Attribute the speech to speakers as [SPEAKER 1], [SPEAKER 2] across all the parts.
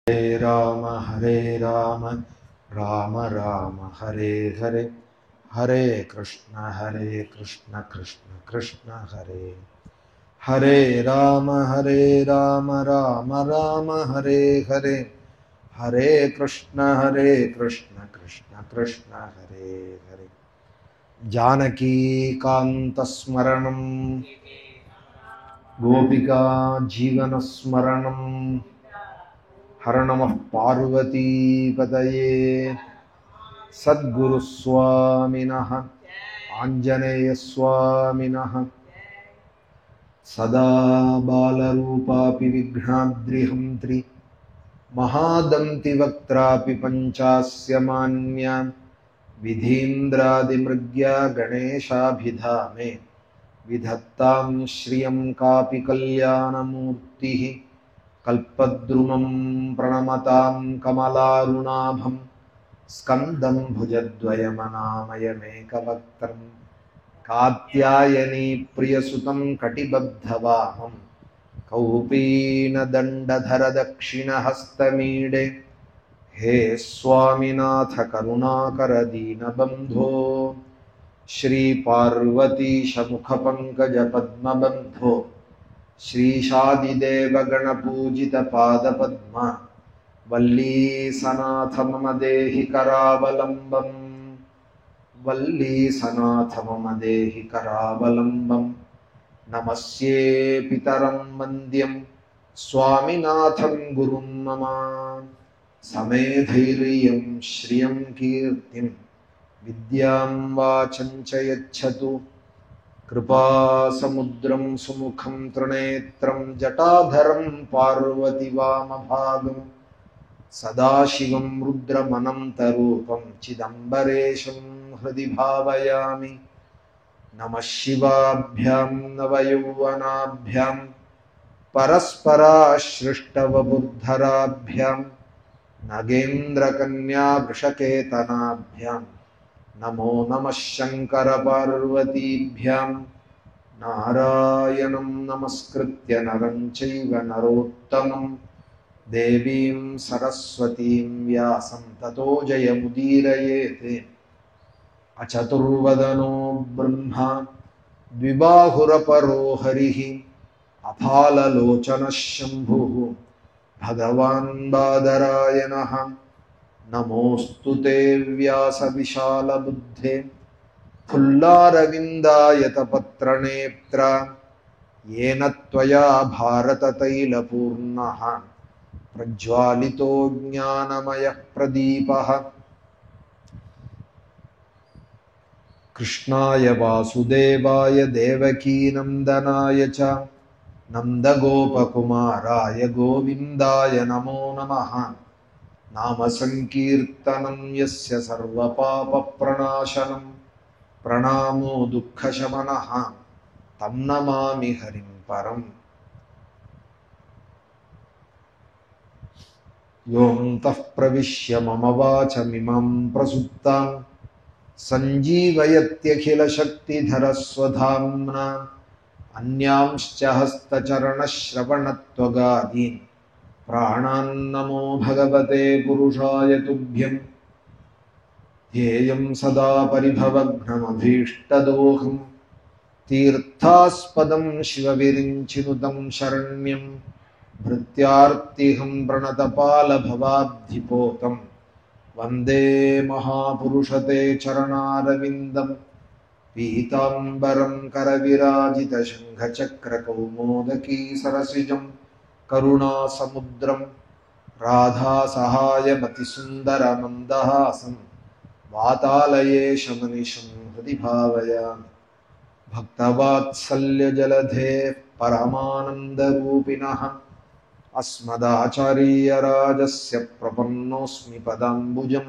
[SPEAKER 1] हरे राम राम राम हरे हरे हरे कृष्ण कृष्ण कृष्ण हरे हरे राम राम राम हरे हरे हरे कृष्ण कृष्ण कृष्ण हरे हरे जानकी कांत स्मरणं गोपिका जीवन स्मरणं हर नमः पार्वती पतये सद्गुरु स्वामिनः आंजनेय स्वामिनः सदा बालरूपापि विघ्नाद्रिहन्त्रि महादन्ति वक्त्रापि पञ्चास्य मान्या विधीन्द्रादिमृग्या गणेशाभिधामे विधत्तां श्रियं कापि कल्याणमूर्तिः कल्पद्रुमं प्रणमतां कमलारुणाभं स्कन्दं भुजद्वयमनामयमेकवक्त्रं कात्यायनी प्रियसुतं कटिबद्धवाहं कौपीनदण्डधर दक्षिणहस्तमीडे हे स्वामिनाथ करुणाकर दीनबन्धो श्रीपार्वतीशमुखपङ्कजपद्मबन्धो श्रीशादिदेवगणपूजितपादपद्मा वल्लीसनाथ मम देहि करावलम्बम् वल्लीसनाथ मम देहि करावलम्बम् नमस्ये पितरं वन्द्यं स्वामिनाथं गुरुं मम समेधैर्यं श्रियं कीर्तिं विद्यां वाचं च यच्छतु कृपासमुद्रं सुमुखं त्रिनेत्रं जटाधरं पार्वतीवामभागं सदाशिवं रुद्रमनन्तरूपं चिदम्बरेशं हृदि भावयामि नमः शिवाभ्यां नवयौवनाभ्यां परस्पराश्लिष्टवबुद्धराभ्यां नगेन्द्रकन्यावृषकेतनाभ्यां नमो नमः शङ्करपार्वतीभ्यां नारायणं नमस्कृत्य नरं चैव नरोत्तमं देवीं सरस्वतीं व्यासं ततो जयमुदीरयेत् अचतुर्वदनो ब्रह्मा द्विबाहुरपरो हरिः अफाललोचनः शम्भुः भगवान् बादरायणः नमोऽस्तु ते व्यासविशालबुद्धे फुल्लारविन्दायतपत्रनेत्रा येन त्वया भारततैलपूर्णः प्रज्वालितो ज्ञानमयः प्रदीपः कृष्णाय वासुदेवाय देवकीनन्दनाय च नन्दगोपकुमाराय गोविन्दाय नमो नमः नाम संकीर्तनं यस्य सर्वपापप्रणाशनं प्रणामो दुःखशमनः तं नमामि हरिं परम् योऽन्तः प्रविश्य मम वाचमिमं प्रसुप्तां सञ्जीवयत्यखिलशक्तिधरस्वधाम्ना अन्यांश्च हस्तचरणश्रवणत्वगादीन् प्राणान्नमो भगवते पुरुषाय तुभ्यं ध्येयं सदा परिभवघ्नमभीष्टदोहं तीर्थास्पदं शिवविरिञ्चिनुतं शरण्यं भृत्यार्तिहं प्रणतपालभवाब्धिपोतं वन्दे महापुरुषते चरणारविन्दं पीताम्बरं करविराजितशङ्खचक्रकौमोदकी सरसिजं करुणासमुद्रं राधासहायमतिसुन्दरमन्दहासं वातालयेशमनिशं हृदि भावयामि भक्तवात्सल्यजलधेः परमानन्दरूपिणः अस्मदाचार्यराजस्य प्रपन्नोऽस्मि पदाम्बुजं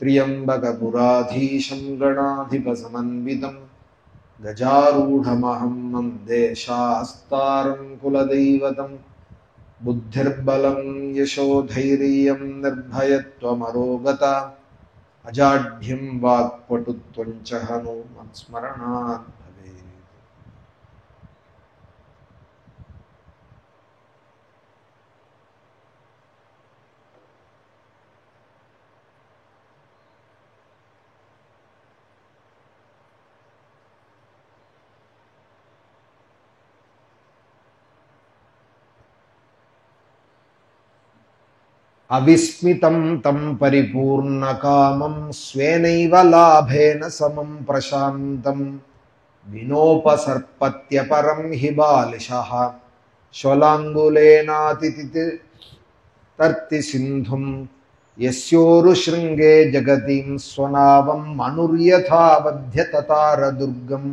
[SPEAKER 1] त्र्यम्बकपुराधीशं गणाधिपसमन्वितं गजारूढमहं वन्दे शास्तारं कुलदैवतं बुद्धिर्बलं यशोधैर्यं निर्भयत्वमरोगता अजाढ्यं वाक्पटुत्वं च हनुमत्स्मरणात् भवेत्। அவிஸ்மிதம் தம் பரிபூர்ண காமம் ஸ்வேனைவ லாபேன சமம் பிரசாந்தம் வினோபசர்பத்ய பரம் ஹி பாலிஷः ஸ்வலாங்குலேனாதிதித் தர்த்தி சிந்தும் யஸ்யோரு ஸ்ருங்கே ஜகதீம் ஸ்வநாவம் மனுர்யதா வத்ய ததார துர்கம்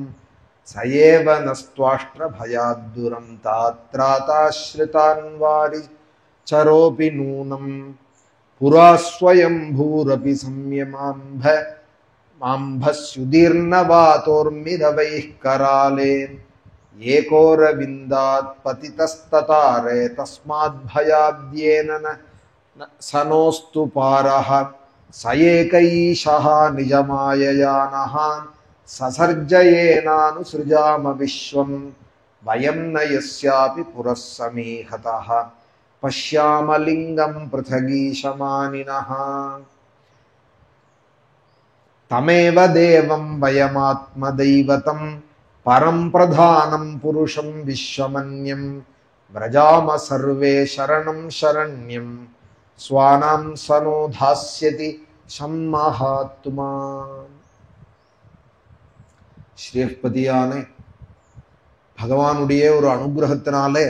[SPEAKER 1] சயேவ நஸ்த்வாஷ்ட்ர பயாத்துரம் தாத்ராதாஸ்ரிதான்வாரி சரோபி நூனம் புராஸ்வயம் பூரபி சம்யமாம்ப மாம்பஸ்யுதீர்ணவாதோர்மிரவைः கராலே ஏகோரவிந்தாத் பதிதஸ்ததாரே தஸ்மாத் பயாத்யேன சனோஸ்து பாரஹ சயேகைஷः நிஜமாயயானஹ சசர்ஜயேனானுஸ்ருஜாம விஸ்வம் வயம் ந யஸ்யாபி புரः சமீஹதः பஷ்யாமலிங்கம் ப்ருதகீஷமானினஹ தமேவ தேவம் வயமாத்மதைவதம் பரம் பிரதானம் புருஷம் விஸ்வமன்யம் व्रजाम सर्वे शरणं शरण्यं स्वानां सनो धास्यति सम्महात्मा. ஸ்ரீபதியான பகவானுடைய ஒரு அனுகிரகத்தினாலே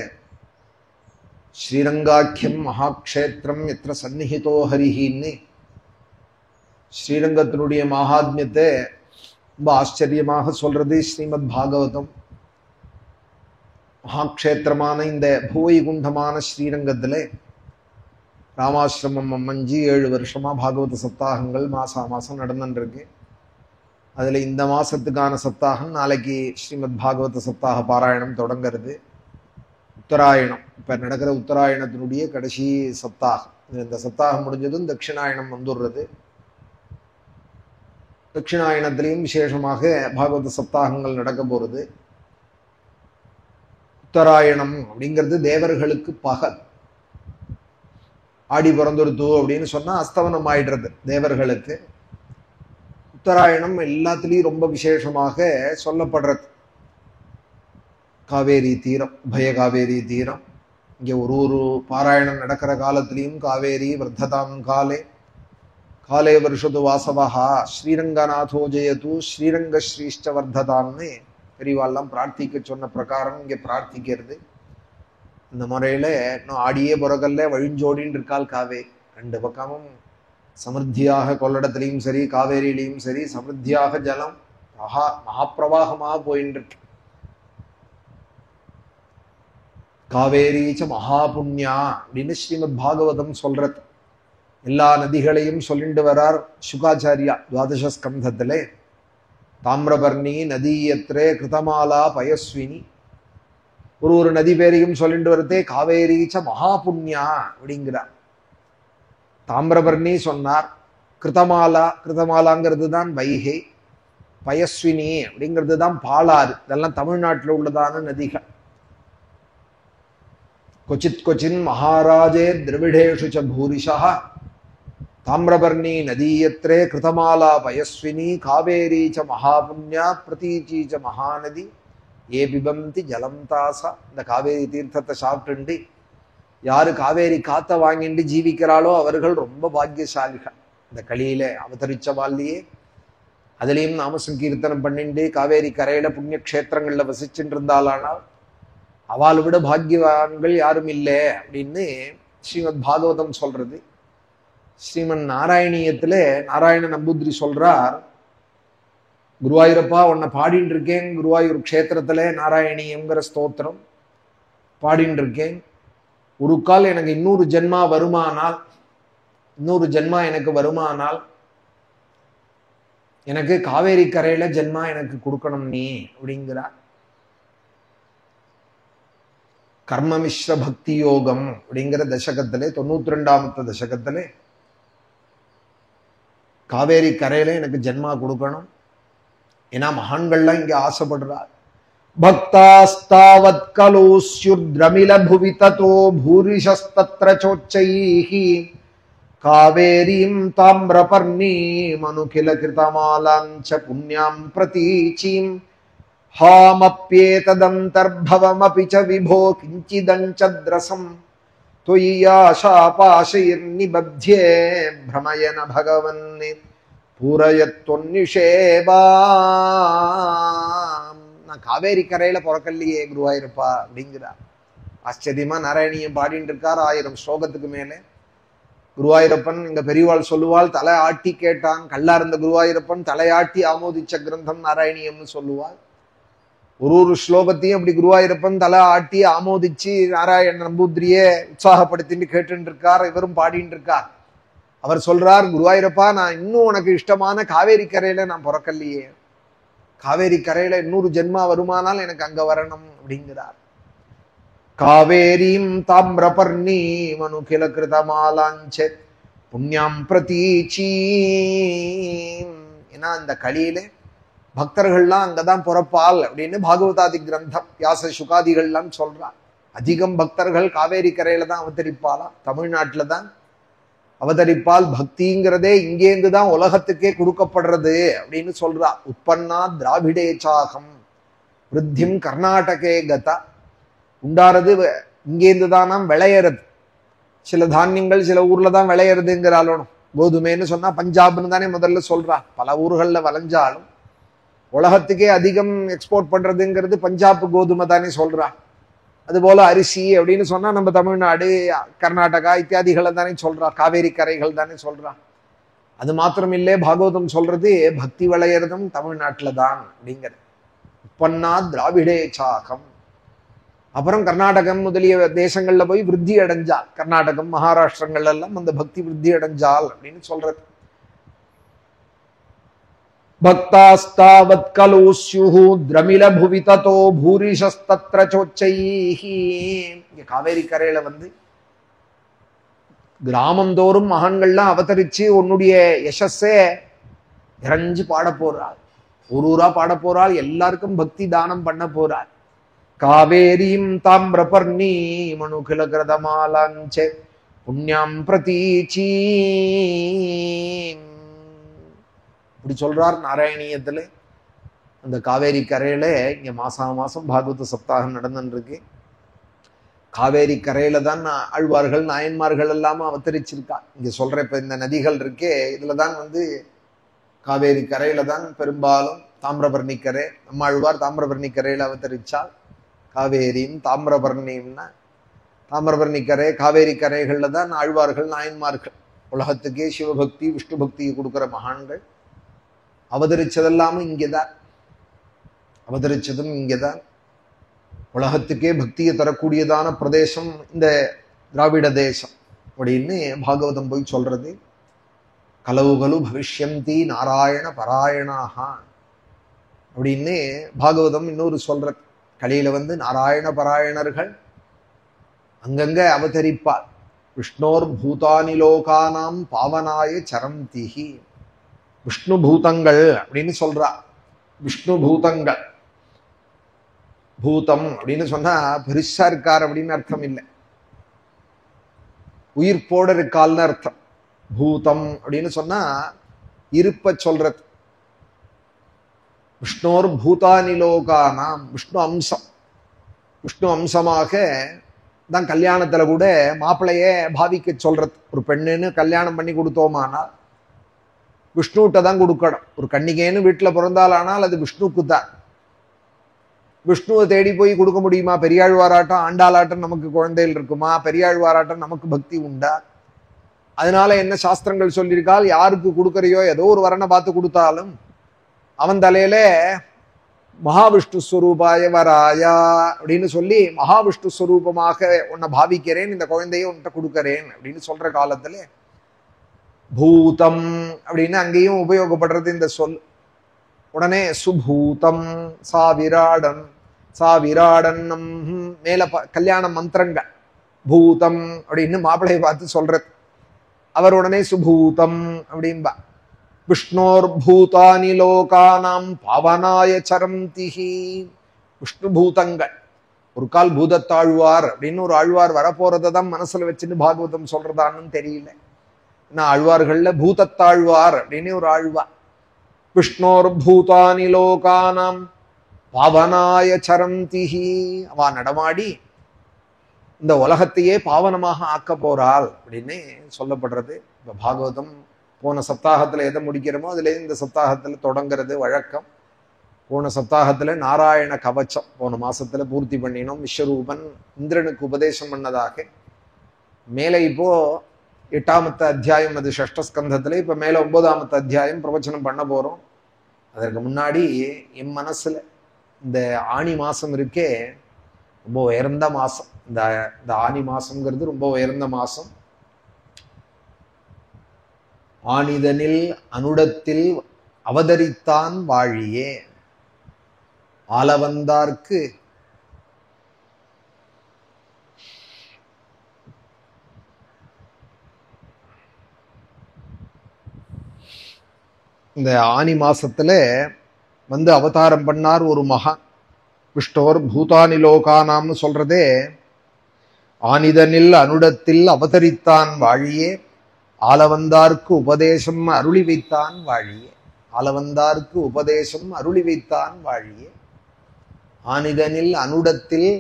[SPEAKER 1] ஸ்ரீரங்காக்கியம் மகாக்ஷேத்திரம் எத்திர சந்நிஹிதோ ஹரிஹின்னு ஸ்ரீரங்கத்தினுடைய மகாத்மியத்தை ரொம்ப ஆச்சரியமாக சொல்றது ஸ்ரீமத் பாகவதம். மகாக்ஷேத்திரமான இந்த பூவைகுண்டமான ஸ்ரீரங்கத்திலே ராமாசிரமம் அம்மஞ்சி 7 வருஷமா பாகவத சப்தாகங்கள் மாசம் நடந்துருக்கு. அதுல இந்த மாசத்துக்கான சப்தாகம் நாளைக்கு ஸ்ரீமத் பாகவத சப்தாக பாராயணம் தொடங்கிறது. உத்தராயணம் இப்ப நடக்கிற உத்தராயணத்தினுடைய கடைசி சப்தாகம். இந்த சப்தாகம் முடிஞ்சதும் தட்சிணாயணம் வந்துடுறது. தட்சிணாயணத்திலையும் விசேஷமாக பாகவத சப்தாகங்கள் நடக்க போறது. உத்தராயணம் அப்படிங்கிறது தேவர்களுக்கு பகல். ஆடி பிறந்துருத்து அப்படின்னு சொன்னா அஸ்தவனம் ஆயிடுறது தேவர்களுக்கு. உத்தராயணம் எல்லாத்திலையும் ரொம்ப விசேஷமாக சொல்லப்படுறது. காவேரி தீரம், உபய காவேரி தீரம். இங்க ஒரு பாராயணம் நடக்கிற காலத்திலையும் காவேரி வர்த்ததாம் காலே காலே வருஷது வாசவஹா ஸ்ரீரங்கநாதோ ஜெயது ஸ்ரீரங்க ஸ்ரீஷ்ட வர்த்ததான்னு பெரியவாள்லாம் பிரார்த்திக்க சொன்ன பிரகாரம் இங்க பிரார்த்திக்கிறது. இந்த முறையில இன்னும் ஆடியே புறகல்ல வழிஞ்சோடின்னு இருக்கால் காவேரி. 2 பக்கமும் சமிருத்தியாக கொள்ளடத்திலையும் சரி காவேரியிலையும் சரி சமிருத்தியாக ஜலம் மகாப்பிரவாகமாக போயின்னு இருக்கு. காவேரீச்ச மகாபுண்யா அப்படின்னு ஸ்ரீமத் பாகவதம் சொல்றது. எல்லா நதிகளையும் சொல்லிட்டு வரார் சுகாச்சாரியா துவாதச ஸ்கந்தத்திலே. தாமிரபர்ணி நதீயத்ரே கிருதமாலா பயஸ்வினி ஒரு நதி பேரையும் சொல்லிட்டு வரதே காவேரீச்ச மகாபுண்யா அப்படிங்கிறார். தாமிரபர்ணி சொன்னார். கிருதமாலாங்கிறது தான் வைகை. பயஸ்வினி அப்படிங்கிறது தான் பாலாறு. இதெல்லாம் தமிழ்நாட்டில் உள்ளதான நதிகள். கொச்சித் கொச்சின் மகாராஜே திரவிடேஷு ச பூரிஷா தாமிரபர்ணி நதீயத்ரே கிருதமாலா பயஸ்வினி காவேரி ச மகாபுண்யா பிரதீச்சி ச மகாநதி ஏ பிபந்தி ஜலம் தாசா. இந்த காவேரி தீர்த்தத்தை சாப்பிட்டு யாரு காவேரி காத்த வாங்கிட்டு ஜீவிக்கிறாளோ அவர்கள் ரொம்ப பாக்கியசாலிகள். இந்த கலியில அவதரிச்சவாள்லயே அதுலேயும் நாம சங்கீர்த்தனம் பண்ணிட்டு காவேரி கரையில புண்ணிய கஷேத்திரங்கள்ல வசிச்சுட்டு இருந்தாளானால் அவளை விட பாக்கியவான்கள் யாரும் இல்லை அப்படின்னு ஸ்ரீமத் பாகவதம் சொல்றது. ஸ்ரீமன் நாராயணியத்துல நாராயண நம்பூதிரி சொல்றார், குருவாயூரப்பா உன்னை பாடின்னு இருக்கேன். குருவாயூர் க்ஷேத்திரத்துல நாராயணியங்கிற ஸ்தோத்திரம் பாடின்னு இருக்கேன். ஒரு கால் எனக்கு இன்னொரு ஜென்மா எனக்கு வருமானால் எனக்கு காவேரி கரையில ஜென்மா எனக்கு கொடுக்கணும் நீ அப்படிங்கிறார். கர்மமிஸ்ர பக்தி யோகம் அப்படிங்கிற தசகத்திலே 92வது தசகத்திலே காவேரி கரையில எனக்கு ஜென்மா கொடுக்கணும். ஏன்னா மகான்கள்லாம் இங்க ஆசைப்படுறார். பக்தாஸ்தாவத் கலோஸ்யுத்ரமில புவி ததோ பூரிஷஸ்தத்ர சோச்சைஹி காவேரீம் தாம்ரபர்ணீம் அனுகில கிருதமாலாஞ்ச புண்ணியாம் பிரதீச்சீம் ஹாமப்யேததந்தர்பவமபி ச விபோ கிஞ்சிதஞ்சத்ரசம் தொய்யாஷாபாஷைர்நிபத்யே பிரமயன பகவன் பூரயத்தொன்னிஷேபாம். நான் காவேரி கரையில பிறக்கல்லையே குருவாயிருப்பா அப்படிங்கிறார். ஆச்சரியமா நாராயணியம் பாடிட்டு இருக்கார் 1000 ஸ்லோகத்துக்கு மேலே. குருவாயூரப்பன் இங்க பெரியவாள் சொல்லுவாள், தலை ஆட்டி கேட்டான். கல்லா இருந்த குருவாயூரப்பன் தலையாட்டி ஆமோதிச்ச கிரந்தம் நாராயணியம்னு சொல்லுவாள். ஒரு ஸ்லோகத்தையும் அப்படி குருவாயூரப்பன் தலை ஆட்டி ஆமோதிச்சு நாராயண நம்பூதிரியே உற்சாகப்படுத்திட்டு கேட்டு இருக்கார். இவரும் பாடிட்டு இருக்கார். அவர் சொல்றார், குருவாயூரப்பா நான் இன்னும் உனக்கு இஷ்டமான காவேரி கரையில நான் பிறக்கலையே, காவேரி கரையில இன்னொரு ஜென்மா வருமானால் எனக்கு அங்க வரணும் அப்படிங்கிறார். காவேரீம் தாமிரபர்ணி மனுகில கிருதமாலாஞ்ச புண்ணியம் பிரதீச்சீம். ஏன்னா இந்த கலியில பக்தர்கள்லாம் அங்கதான் பிறப்பால் அப்படின்னு பாகவதாதி கிரந்தம் வியாச சுகாதிகள்லாம் சொல்றார். அதிகம் பக்தர்கள் காவேரி கரையில தான் அவதரிப்பாலாம், தமிழ்நாட்டுல தான் அவதரிப்பால். பக்திங்கிறதே இங்கேருந்துதான் உலகத்துக்கே கொடுக்கப்படுறது அப்படின்னு சொல்றா. உற்பன்னா திராவிடேச்சாகம் விருத்திம் கர்நாடகே கதா. உண்டாறது இங்கேருந்து தான் நாம் விளையறது. சில தானியங்கள் சில ஊர்ல தான் விளையறதுங்கிறாலும், கோதுமைன்னு சொன்னா பஞ்சாப்னு தானே முதல்ல சொல்றா. பல ஊர்கள்ல விளைஞ்சாலும் உலகத்துக்கே அதிகம் எக்ஸ்போர்ட் பண்றதுங்கிறது பஞ்சாப் கோதுமை தானே சொல்றா. அதுபோல அரிசி அப்படின்னு சொன்னா நம்ம தமிழ்நாடு கர்நாடகா இத்தியாதிகளை தானே சொல்றா, காவேரி கரைகள் தானே சொல்றா. அது மாத்திரம் இல்லே, பாகவதம் சொல்றது பக்தி விளையறதும் தமிழ்நாட்டுல தான் அப்படிங்கிறது. உற்பன்னா திராவிடேச்சாகம். அப்புறம் கர்நாடகம் முதலிய தேசங்கள்ல போய் விருத்தி அடைஞ்சால், கர்நாடகம் மகாராஷ்டிரங்கள் எல்லாம் அந்த பக்தி விருத்தி அடைஞ்சால் அப்படின்னு சொல்றது. பக்தாஸ்தாவத் கலோ ஸ்யுஹு திரமில புவி ததோ பூரிஷஸ்தத்ர சோச்சைஹி. இங்க காவேரி கரையில வந்து கிராமந்தோறும் மகான்கள்லாம் அவதரிச்சு உன்னுடைய யசஸே இறஞ்சி பாட போறாள், ஊரூரா பாட போறாள், எல்லாருக்கும் பக்தி தானம் பண்ண போறாள். காவேரீம் தாமிரபர்ணி மனுகில கிருதமாலாஞ்ச புண்ணியம் பிரதீச்சீம். இப்படி சொல்றார் நாராயணியத்துல. அந்த காவேரி கரையில இங்க மாசம் பாகவத சப்தாகம் நடந்துட்டு இருக்கு. காவேரி கரையில தான் ஆழ்வார்கள் நாயன்மார்கள் எல்லாம அவதரிச்சிருக்கா. இங்க சொல்ற இப்ப இந்த நதிகள் இருக்கே, இதுலதான் வந்து காவேரி கரையில தான் பெரும்பாலும் தாமிரபரணி கரை. நம்ம ஆழ்வார் தாமிரபரணி கரையில அவதரிச்சால். காவேரியும் தாமிரபரணியும்னா தாமிரபரணி கரை காவேரி கரைகள்ல தான் ஆழ்வார்கள் நாயன்மார்கள், உலகத்துக்கே சிவபக்தி விஷ்ணு பக்தியை கொடுக்கிற மகான்கள் அவதரிச்சதெல்லாமும் இங்கேதான். அவதரிச்சதும் இங்கேதான். உலகத்துக்கே பக்தியை தரக்கூடியதான பிரதேசம் இந்த திராவிட தேசம் அப்படின்னு பாகவதம் போய் சொல்றது. கலவுகலு பவிஷ்யந்தி நாராயண பராயணாக அப்படின்னு பாகவதம் இன்னொரு சொல்றது. கலியில வந்து நாராயண பராயணர்கள் அங்கங்க அவதரிப்பார். விஷ்ணோர் பூதானி லோகானாம் பாவனாய சரந்திஹி. விஷ்ணு பூதங்கள் அப்படின்னு சொல்றா. விஷ்ணு பூதங்கள், பூதம் அப்படின்னு சொன்னா பெருசா இருக்கார் அப்படின்னு அர்த்தம் இல்லை, உயிர்ப்போட இருக்கால்னு அர்த்தம். பூதம் அப்படின்னு சொன்னா இருப்ப சொல்றது. விஷ்ணோர் பூதானி லோகானாம், விஷ்ணு அம்சம். விஷ்ணு அம்சமாக தான் கல்யாணத்துல கூட மாப்பிள்ளைய பாவிக்க சொல்றது. ஒரு பெண்ணுன்னு கல்யாணம் பண்ணி கொடுத்தோமானால் விஷ்ணுகிட்ட தான் கொடுக்கணும். ஒரு கன்னிகைன்னு வீட்டுல பிறந்தாலானால் அது விஷ்ணுக்கு தான். விஷ்ணுவை தேடி போய் கொடுக்க முடியுமா? பெரியாழ்வாராட்டம் ஆண்டாளாட்டம் நமக்கு குழந்தைகள் இருக்குமா? பெரியாழ்வாராட்டம் நமக்கு பக்தி உண்டா? அதனால என்ன சாஸ்திரங்கள் சொல்லியிருக்கால், யாருக்கு கொடுக்கறையோ ஏதோ ஒரு வரனை பார்த்து கொடுத்தாலும் அவன் தலையில மகாவிஷ்ணு ஸ்வரூபாய வராயா அப்படின்னு சொல்லி மகாவிஷ்ணு ஸ்வரூபமாக உன்னை பாவிக்கிறேன், இந்த குழந்தைய உன்கிட்ட கொடுக்கறேன் அப்படின்னு சொல்ற காலத்துல பூதம் அப்படின்னு அங்கேயும் உபயோகப்படுறது இந்த சொல். உடனே சுபூதம் சாவிராடன் சாவிராடன்னம் மேல கல்யாண மந்திரங்கள் பூதம் அப்படின்னு மாப்பிள்ளையை பார்த்து சொல்றது. அவர் உடனே சுபூதம் அப்படின்பா. விஷ்ணோர் பூதானி லோகானாம் பாவனாய சரந்திஹி. விஷ்ணு பூதங்கள். ஒரு கால் பூதத்தாழ்வார் அப்படின்னு ஒரு ஆழ்வார் வரப்போறதை தான் மனசுல வச்சுன்னு பாகவதம் சொல்றதான்னு தெரியல. நான் ஆழ்வார்கள்ல பூதத்தாழ்வார் அப்படின்னு ஒரு ஆழ்வார். விஷ்ணோர் பூதானி லோகானாம் பாவனாய சரந்திஹி. அவ நடமாடி இந்த உலகத்தையே பாவனமாக ஆக்க போறாள் அப்படின்னு சொல்லப்படுறது. இப்ப பாகவதம் போன சப்தாகத்துல எதை முடிக்கிறோமோ அதுல இந்த சப்தாகத்துல தொடங்கிறது வழக்கம். போன சப்தாகத்துல நாராயண கவச்சம் போன மாசத்துல பூர்த்தி பண்ணினோம். விஸ்வரூபன் இந்திரனுக்கு உபதேசம் பண்ணதாக. மேலே இப்போ 8ஆமத்து அத்தியாயம், அது ஷஷ்டஸ்கந்தத்துல. இப்ப மேல 9ஆமத்து அத்தியாயம் பிரவச்சனம் பண்ண போறோம். அதற்கு முன்னாடி என் மனசுல இந்த ஆனி மாசம் இருக்கே, ரொம்ப உயர்ந்த மாசம். இந்த ஆனி மாசம்ங்கிறது ரொம்ப உயர்ந்த மாசம். ஆனிதனில் அனுடத்தில் அவதரித்தான் வாழியே, ஆலவந்தார்க்கு இந்த ஆனி மாசத்துல வந்து அவதாரம் பண்ணார் ஒரு மகான். விஷ்ணோர் பூதானி லோகானாம்னு சொல்றதே, ஆனிதனில் அனுடத்தில் அவதரித்தான் வாழியே, ஆலவந்தார்க்கு உபதேசம் அருளி வைத்தான் வாழியே. ஆலவந்தார்க்கு உபதேசம் அருளி வைத்தான் வாழியே. ஆனிதனில் அனுடத்தில்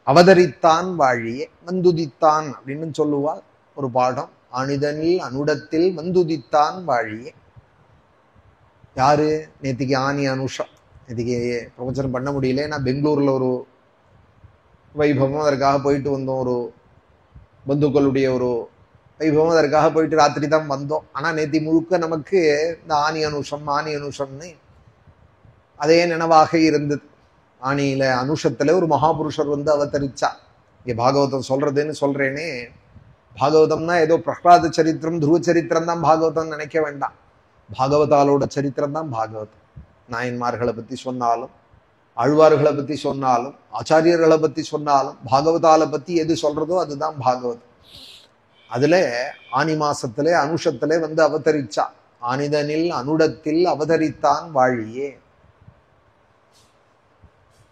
[SPEAKER 1] அவதரித்தான் வாழியே, வந்துதித்தான் அப்படின்னு சொல்லுவாள் ஒரு பாடம். ஆனிதனில் அனுடத்தில் வந்துதித்தான் வாழியே. யாரு? நேத்திக்கு ஆனி அனுஷம். நேத்திக்கு பிரவச்சனம் பண்ண முடியல. நான் பெங்களூர்ல ஒரு வைபவம், அதற்காக போயிட்டு வந்தோம். ஒரு பந்துக்களுடைய ஒரு வைபவம், அதற்காக போயிட்டு ராத்திரி தான் வந்தோம். ஆனா நேத்தி முழுக்க நமக்கு இந்த ஆனி அனுஷம்னு அதே நினைவாக இருந்தது. ஆனியில அனுஷத்துல ஒரு மகாபுருஷர் வந்து அவதரிச்சா. இங்க பாகவதம் சொல்றதுன்னு சொல்றேனே, பாகவதம்னா ஏதோ பிரஹ்லாத சரித்திரம், துருவ சரித்திரம் தான் பாகவதம் நினைக்க வேண்டாம். பாகவதாலோட சரித்திரம் தான் பாகவதம். நாயன்மார்களை பத்தி சொன்னாலும், ஆழ்வார்களை பத்தி சொன்னாலும், ஆச்சாரியர்களை பத்தி சொன்னாலும், பாகவதால பத்தி எது சொல்றதோ அதுதான் பாகவதம். அதுல ஆனி மாசத்துல அனுஷத்துல வந்து அவதரிச்சா. ஆனிதனில் அனுடத்தில் அவதரித்தான் வாழியே,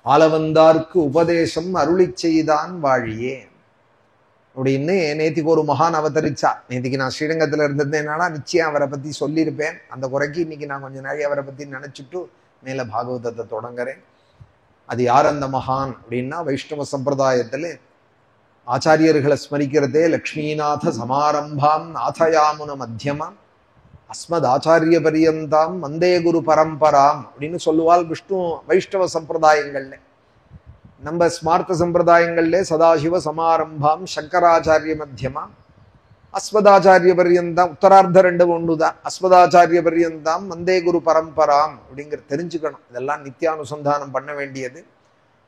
[SPEAKER 1] ஆலவந்தார்க்கு உபதேசம் அருளி செய்தான் வாழியே அப்படின்னு நேத்திக்கு ஒரு மகான் அவதரிச்சா. நேத்திக்கு நான் ஸ்ரீரங்கத்துல இருந்ததுனால நிச்சயம் அவரை பத்தி சொல்லியிருப்பேன். அந்த குறைக்கு இன்னைக்கு நான் கொஞ்சம் நாளை அவரை பத்தி நினைச்சிட்டு மேல பாகவதத்தை தொடங்குறேன். அது யார் அந்த மகான் அப்படின்னா, வைஷ்ணவ சம்பிரதாயத்துல ஆச்சாரியர்களை ஸ்மரிக்கிறதே லக்ஷ்மீநாத சமாரம்பாம் நாதயாமுன மத்தியமாம் அஸ்மத் ஆச்சாரிய பரியந்தாம் வந்தே குரு பரம்பராம் அப்படின்னு சொல்லுவாள் விஷ்ணு வைஷ்ணவ சம்பிரதாயங்கள்ல. நம்ம ஸ்மார்த்த சம்பிரதாயங்கள்ல சதாசிவ சமாரம்பாம் சங்கராச்சாரிய மத்தியமா அஸ்மதாச்சாரிய பரியந்தாம், உத்தரார்த்த 2 ஒண்ணுதான். அஸ்மதாச்சாரிய பரியந்தாம் வந்தே குரு பரம்பராம் அப்படிங்கிற தெரிஞ்சுக்கணும். இதெல்லாம் நித்தியானுசந்தானம் பண்ண வேண்டியது.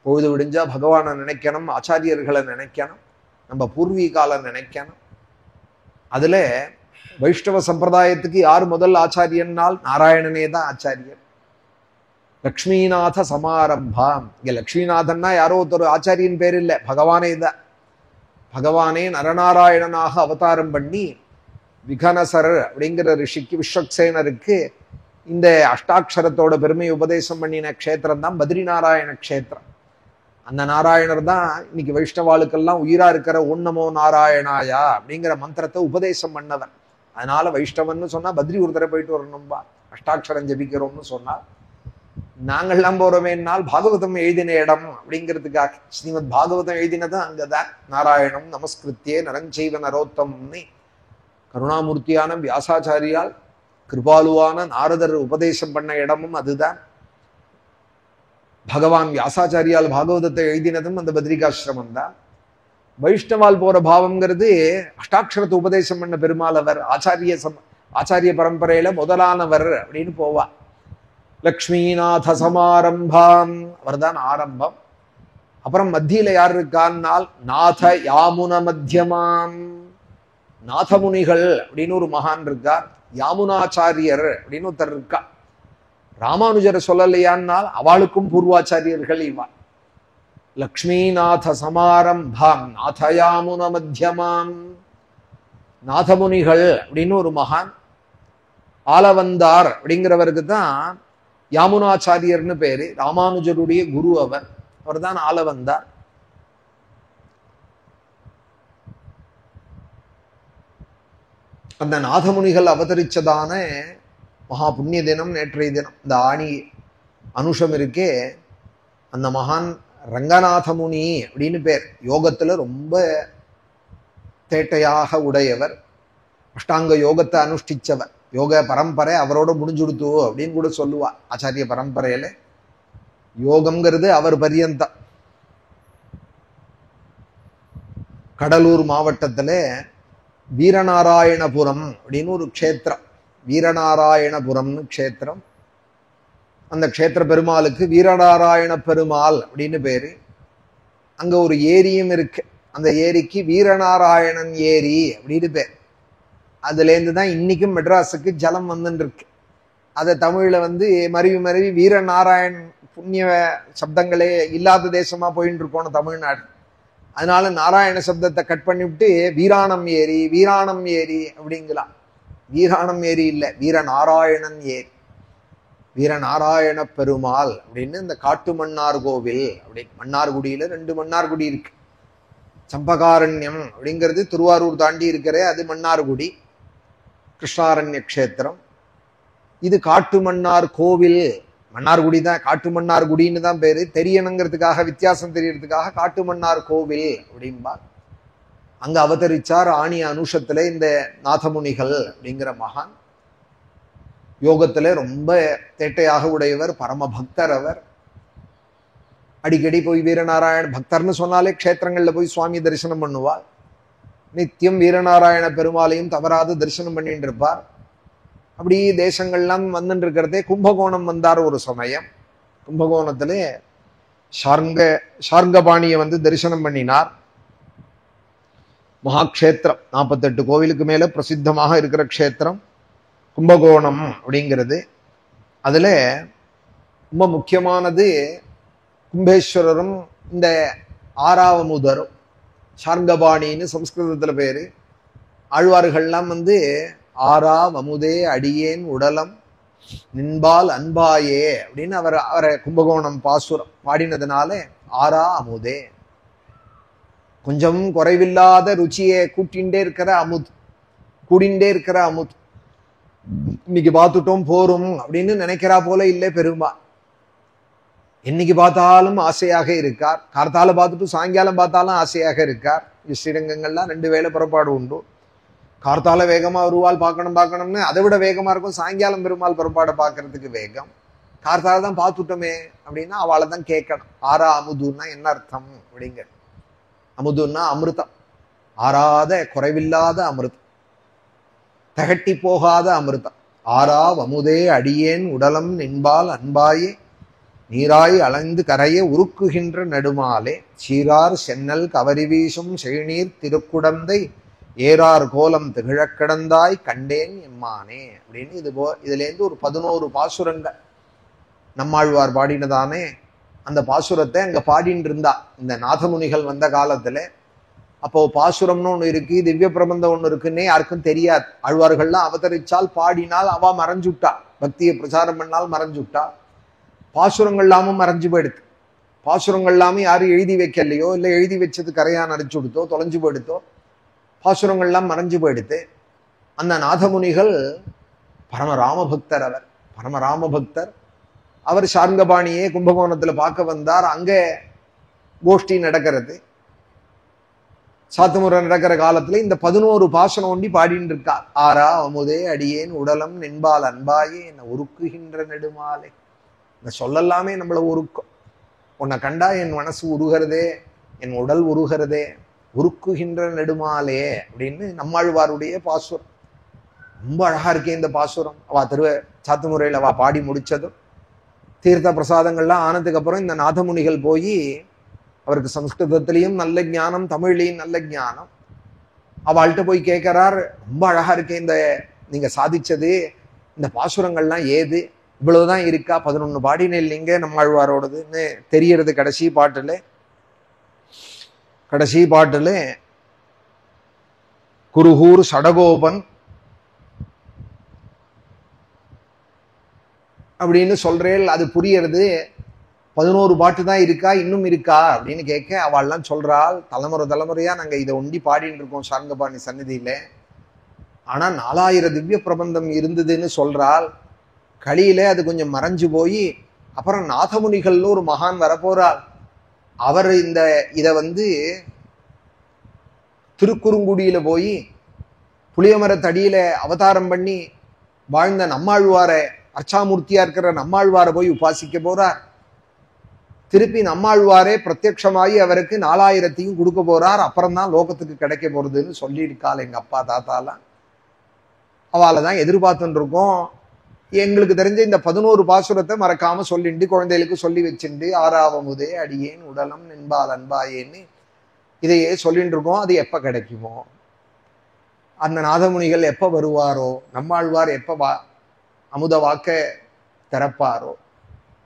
[SPEAKER 1] பொழுது விடிஞ்சா பகவானை நினைக்கணும், ஆச்சாரியர்களை நினைக்கணும், நம்ம பூர்வீகால நினைக்கணும். அதுல வைஷ்ணவ சம்பிரதாயத்துக்கு யார் முதல் ஆச்சாரியன்னால் நாராயணனே தான் ஆச்சாரியர். லக்ஷ்மிநாத சமாரம்பாம். இங்க லக்ஷ்மிநாதன்னா யாரோ ஒருத்தர் ஆச்சாரியின் பேர் இல்லை, பகவானே தான். பகவானே நரநாராயணனாக அவதாரம் பண்ணி விகனசர் அப்படிங்கிற ரிஷிக்கு, விஸ்வக்சேனருக்கு இந்த அஷ்டாட்சரத்தோட பெருமை உபதேசம் பண்ணின க்ஷேத்திரம் தான் பத்ரிநாராயண க்ஷேத்திரம். அந்த நாராயணர் தான் இன்னைக்கு வைஷ்ணவாளுக்கெல்லாம் உயிரா இருக்கிற ஓம் நமோ நாராயணாயா அப்படிங்கிற மந்திரத்தை உபதேசம் பண்ணவன். அதனால வைஷ்ணவன்னு சொன்னா பத்ரி ஒரு தடவை போயிட்டு வரணும்பா, அஷ்டாட்சரம் ஜபிக்கிறோம்னு சொன்னா. நாங்கள்லாம் போறோமேனால் பாகவதம் எழுதின இடம் அப்படிங்கிறதுக்காக. ஸ்ரீமத் பாகவதம் எழுதினது அங்கதான். நாராயணம் நமஸ்கிருத்தியே நரஞ்சைவ நரோத்தம்னு கருணாமூர்த்தியான வியாசாச்சாரியால் கிருபாலுவான நாரதர் உபதேசம் பண்ண இடமும் அதுதான். பகவான் வியாசாச்சாரியால் பாகவதத்தை எழுதினதும் அந்த பத்ரிகாசிரமம் தான். வைஷ்ணவால் போற பாவம்ங்கிறது அஷ்டாட்சரத்தை உபதேசம் பண்ண பெருமாள் அவர், ஆச்சாரிய பரம்பரையில முதலானவர் அப்படின்னு போவா. லக்ஷ்மிநாத சமாரம்பாம், அவர் தான் ஆரம்பம். அப்புறம் மத்தியில யார் இருக்கான்னால் நாத யாமுன மத்தியமாம், நாதமுனிகள் அப்படின்னு ஒரு மகான் இருக்கார். யாமுனாச்சாரியர் அப்படின்னு ஒருத்தர் இருக்கா. ராமானுஜரை சொல்லலையான்னால் அவளுக்கும் பூர்வாச்சாரியர்கள் இவா. லக்ஷ்மிநாத சமாரம்பாம் நாதயாமுன மத்தியமாம், நாதமுனிகள் அப்படின்னு ஒரு மகான். ஆலவந்தார் அப்படிங்கிறவருக்கு தான் யாமுனாச்சாரியர்னு பேரு. ராமானுஜருடைய குரு அவர், அவர் தான் ஆலவந்தார். அந்த நாதமுனிகள் அவதரிச்சதான மகா புண்ணிய தினம் நேற்றைய தினம். இந்த ஆணி அனுஷம் இருக்கே, அந்த மகான் ரங்கநாத முனி அப்படின்னு பேர். யோகத்துல ரொம்ப தேட்டையாக உடையவர், அஷ்டாங்க யோகத்தை அனுஷ்டிச்சவர், யோக பரம்பரை அவரோட முடிஞ்சுடுத்து அப்படின்னு கூட சொல்லுவா. ஆச்சாரிய பரம்பரையில யோகம்ங்கிறது அவர் பரியந்தம். கடலூர் மாவட்டத்துல வீரநாராயணபுரம் அப்படின்னு ஒரு க்ஷேத்திரம், வீரநாராயணபுரம்னு க்ஷேத்திரம். அந்த க்ஷேத்திர பெருமாளுக்கு வீரநாராயண பெருமாள் அப்படின்னு பேரு. அங்க ஒரு ஏரியும் இருக்கு, அந்த ஏரிக்கு வீரநாராயணன் ஏரி அப்படின்னு பேர். அதுல இருந்துதான் இன்னைக்கும் மெட்ராஸுக்கு ஜலம் வந்துட்டு இருக்கு. அதை தமிழ்ல மருவி மருவி வீரநாராயண் புண்ணிய சப்தங்களே இல்லாத தேசமா போயிட்டு இருக்கோம் தமிழ்நாடு. அதனால நாராயண சப்தத்தை கட் பண்ணிவிட்டு வீராணம் ஏரி வீராணம் ஏரி அப்படிங்கலாம். வீராணம் ஏரி இல்லை, வீரநாராயணன் ஏரி, வீரநாராயண பெருமாள் அப்படின்னு. இந்த காட்டு மன்னார் கோவில் அப்படி, மன்னார்குடியில 2 மன்னார்குடி இருக்கு. சம்பகாரண்யம் அப்படிங்கிறது திருவாரூர் தாண்டி இருக்கிற அது மன்னார்குடி, கிருஷ்ணாரண்ய க்ஷேத்திரம். இது காட்டு மன்னார் கோவில், மன்னார்குடி தான், காட்டு மன்னார் குடின்னு தான் பேரு. தெரியணுங்கிறதுக்காக, வித்தியாசம் தெரியறதுக்காக காட்டு மன்னார் கோவில் அப்படின்பா. அங்க அவதரிச்சார் ஆணி அனுஷத்துல இந்த நாதமுனிகள் அப்படிங்கிற மகான். யோகத்துல ரொம்ப தேட்டையாக உடையவர், பரம பக்தர் அவர். அடிக்கடி போய் வீரநாராயண பக்தர்னு சொன்னாலே க்ஷேத்திரங்கள்ல போய் சுவாமி தரிசனம் பண்ணுவார். நித்தியம் வீரநாராயண பெருமாளையும் தவறாது தரிசனம் பண்ணிட்டு இருப்பார். அப்படி தேசங்கள்லாம் வந்துட்டு இருக்கிறதே கும்பகோணம் வந்தார் ஒரு சமயம். கும்பகோணத்துல சார்ங்கபாணியை தரிசனம் பண்ணினார். மகாக்ஷேத்திரம், 48 கோவிலுக்கு மேல பிரசித்தமாக இருக்கிற க்ஷேத்திரம் கும்பகோணம் அப்படிங்கிறது. அதுல ரொம்ப முக்கியமானது கும்பேஸ்வரரும் இந்த ஆறாவமுதரும். சார்ங்கபாணின்னு சம்ஸ்கிருதத்துல பேரு. ஆழ்வார்கள்லாம் ஆரா வமுதே அடியேன் உடலம் நின்பால் அன்பாயே அப்படின்னு அவரை கும்பகோணம் பாசுரம் பாடினதுனால ஆரா அமுதே, கொஞ்சம் குறைவில்லாத ருச்சியை கூட்டின்ண்டே இருக்கிற அமுத், கூடிண்டே இருக்கிற அமுத். இன்னைக்கு பார்த்துட்டோம் போரும் அப்படின்னு நினைக்கிறா போல இல்லை பெருமா. என்னைக்கு பார்த்தாலும் ஆசையாக இருக்கார். கார்த்தால பார்த்துட்டு சாயங்காலம் பார்த்தாலும் ஆசையாக இருக்கார். ஸ்ரீரங்கங்கள்லாம் 2 வேளை புறப்பாடு உண்டு. கார்த்தால வேகமா வருவாள் பார்க்கணும்னு, அதை விட வேகமா இருக்கும் சாயங்காலம் பெருமாள் புறப்பாடை பார்க்கறதுக்கு வேகம். கார்த்தால தான் பார்த்துட்டோமே அப்படின்னா அவளை தான் கேட்கணும். ஆரா அமுதுன்னா என்ன அர்த்தம் அப்படிங்க. அமுதுன்னா அமிர்தம், ஆறாத குறைவில்லாத அமிர்தம், தகட்டி போகாத அமிர்தம். ஆரா வமுதே அடியேன் உடலம் நின்பால் அன்பாயே நீராய் அலைந்து கரைய உருக்குகின்ற நெடுமாலே சீரார் சென்னல் கவரி வீசும் செழுநீர் திருக்குடந்தை ஏறார் கோலம் திகழக் கிடந்தாய் கண்டேன் எம்மானே அப்படின்னு. இதுலேருந்து ஒரு 11 பாசுரங்கள் நம்மாழ்வார் பாடினதானே. அந்த பாசுரத்தை அங்க பாடின்னு இருந்தா இந்த நாதமுனிகள் வந்த காலத்துல. அப்போ பாசுரம்னு ஒண்ணு இருக்கு, திவ்ய பிரபந்தம் ஒண்ணு இருக்குன்னே யாருக்கும் தெரியாது. ஆழ்வார்கள்லாம் அவதரிச்சால் பாடினால் அவ மறைஞ்சுட்டா, பக்தியை பிரச்சாரம் பண்ணால் மறைஞ்சுட்டா. பாசுரங்கள் எல்லாமும் மறைஞ்சு போயிடுது. பாசுரங்கள் எல்லாமும் யாரும் எழுதி வைக்கலையோ, இல்லை எழுதி வச்சது கரையான் அடிச்சு கொடுத்தோ தொலைஞ்சு போயிடுத்தோ, பாசுரங்கள்லாம் மறைஞ்சு போயிடுது. அந்த நாதமுனிகள் பரமராம பக்தர், அவர் பரமராம பக்தர். அவர் சார்ங்கபாணியே கும்பகோணத்துல பார்க்க வந்தார். அங்க கோஷ்டி நடக்கிறது, சாத்துமுறை நடக்கிற காலத்துல இந்த 11 பாசனம் ஒண்டி பாடின்னு இருக்கார். ஆரா அமுதே அடியேன் உடலம் நின்பால் அன்பாயே என்னை உருக்குகின்ற நெடுமாலே. இந்த சொல்லலாமே நம்மள உருக்கும். உன்னை கண்டா என் மனசு உருகிறதே, என் உடல் உருகிறதே, உருக்குகின்ற நெடுமாலே அப்படின்னு நம்மாழ்வாருடைய பாசுரம். ரொம்ப அழகா இருக்கே இந்த பாசுரம். அவ சாத்துமுறையில் அவ பாடி முடிச்சதும் தீர்த்த பிரசாதங்கள்லாம் ஆனதுக்கு அப்புறம் இந்த நாதமுனிகள் போய், அவருக்கு சம்ஸ்கிருதத்திலையும் நல்ல ஞானம், தமிழ்லையும் நல்ல ஞானம். அவள்கிட்ட போய் கேட்கிறார், ரொம்ப அழகா இருக்கே இந்த நீங்க சாதிச்சது, இந்த பாசுரங்கள்லாம் ஏது, இவ்வளவுதான் இருக்கா? 11 பாடினே இல்லைங்க நம்மாழ்வாரோடதுன்னு தெரியறது கடைசி பாட்டுல குருகூர் சடகோபன் அப்படின்னு சொல்றேன். அது புரியறது. 11 பாட்டு தான் இருக்கா, இன்னும் இருக்கா அப்படின்னு கேட்க அவள்லாம் சொல்றாள், தலைமுறையா நாங்க இதை ஒண்டி பாடிட்டு இருக்கோம் சார்ங்கபாணி சந்நிதியில. ஆனா 4000 திவ்ய பிரபந்தம் இருந்ததுன்னு சொல்றாள். கலியில அது கொஞ்சம் மறைஞ்சு போய் அப்புறம் நாதமுனிகள்னு ஒரு மகான் வரப்போறாள். அவர் இதை திருக்குறுங்குடியில போய் புளியமரத்தடியில அவதாரம் பண்ணி வாழ்ந்த நம்மாழ்வார, அர்ச்சாமூர்த்தியா இருக்கிற நம்மாழ்வார போய் உபாசிக்க போறார். திருப்பி நம்மாழ்வாரே பிரத்யட்சமாகி அவருக்கு 4000 கொடுக்க போறார். அப்புறம்தான் லோகத்துக்கு கிடைக்க போறதுன்னு சொல்லியிருக்காள் எங்க அப்பா தாத்தாலாம். அவளை தான் எதிர்பார்த்துட்டு இருக்கோம். எங்களுக்கு தெரிஞ்ச இந்த 11 பாசுரத்தை மறக்காம சொல்லிண்டு குழந்தைகளுக்கு சொல்லி வச்சுண்டு, ஆறாவமுதே அடியேன் உடலம் என்பால் அன்பாயேன்னு இதையே சொல்லிட்டு இருக்கோம். அது எப்ப கிடைக்குமோ, அந்த நாதமுனிகள் எப்ப வருவாரோ, நம்மாழ்வார் எப்ப அமுத வாக்க திறப்பாரோ,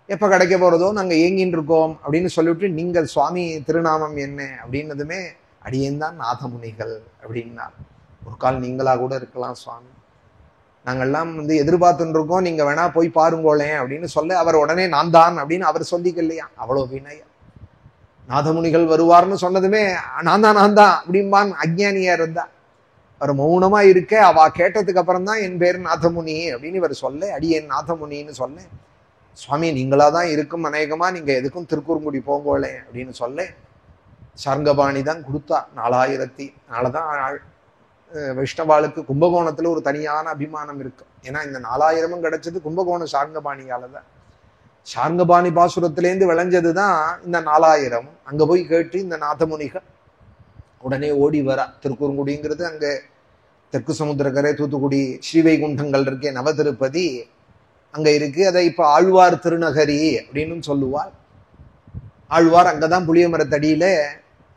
[SPEAKER 1] எப்ப கிடைக்க போறதோ நாங்க ஏங்கின்னு இருக்கோம் அப்படின்னு சொல்லிவிட்டு, நீங்கள் சுவாமி திருநாமம் என்ன அப்படின்னதுமே அடியேன் தான் நாதமுனிகள் அப்படின்னா. ஒரு கால் நீங்களா கூட இருக்கலாம் சுவாமி, நாங்கள்லாம் எதிர்பார்த்துட்டு இருக்கோம், நீங்க வேணா போய் பாருங்கோளேன் அப்படின்னு சொல்ல, அவர் உடனே நான் தான் அப்படின்னு அவர் சொல்லிக்கலையா. அவ்வளவு வினயம். நாதமுனிகள் வருவார்னு சொன்னதுமே நான் தான் அப்படிம்பான் அஜ்ஞானியா இருந்தா. அவர் மௌனமா இருக்க, அவ கேட்டதுக்கு அப்புறம் தான் என் பேர் நாதமுனி அப்படின்னு இவர் சொல்ல, அடியேன் நாதமுனின்னு சொல்ல, சுவாமி நீங்களா தான் இருக்கும் அநேகமா, நீங்க எதுக்கும் திருக்குறுங்குடி போங்கோளே அப்படின்னு சொல்ல, சார்ங்கபாணி தான் கொடுத்தா 4000. அதனாலதான் வைஷ்ணவாளுக்கு கும்பகோணத்துல ஒரு தனியான அபிமானம் இருக்கு. ஏன்னா இந்த 4000 கிடைச்சது கும்பகோணம் சார்ங்கபாணியாலதான். சார்ங்கபாணி பாசுரத்திலேருந்து விளைஞ்சதுதான் இந்த 4000. அங்க போய் கேட்டு இந்த நாதமுனிகள் உடனே ஓடி வரா. திருக்குறுங்குடிங்கிறது அங்க தெற்கு சமுத்திரக்கரை, தூத்துக்குடி, ஸ்ரீவைகுண்டங்கள் இருக்கே, நவ திருப்பதி அங்க இருக்கு. அதை இப்ப ஆழ்வார் திருநகரி அப்படின்னு சொல்லுவார். ஆழ்வார் அங்கதான் புளியமரத்தடியில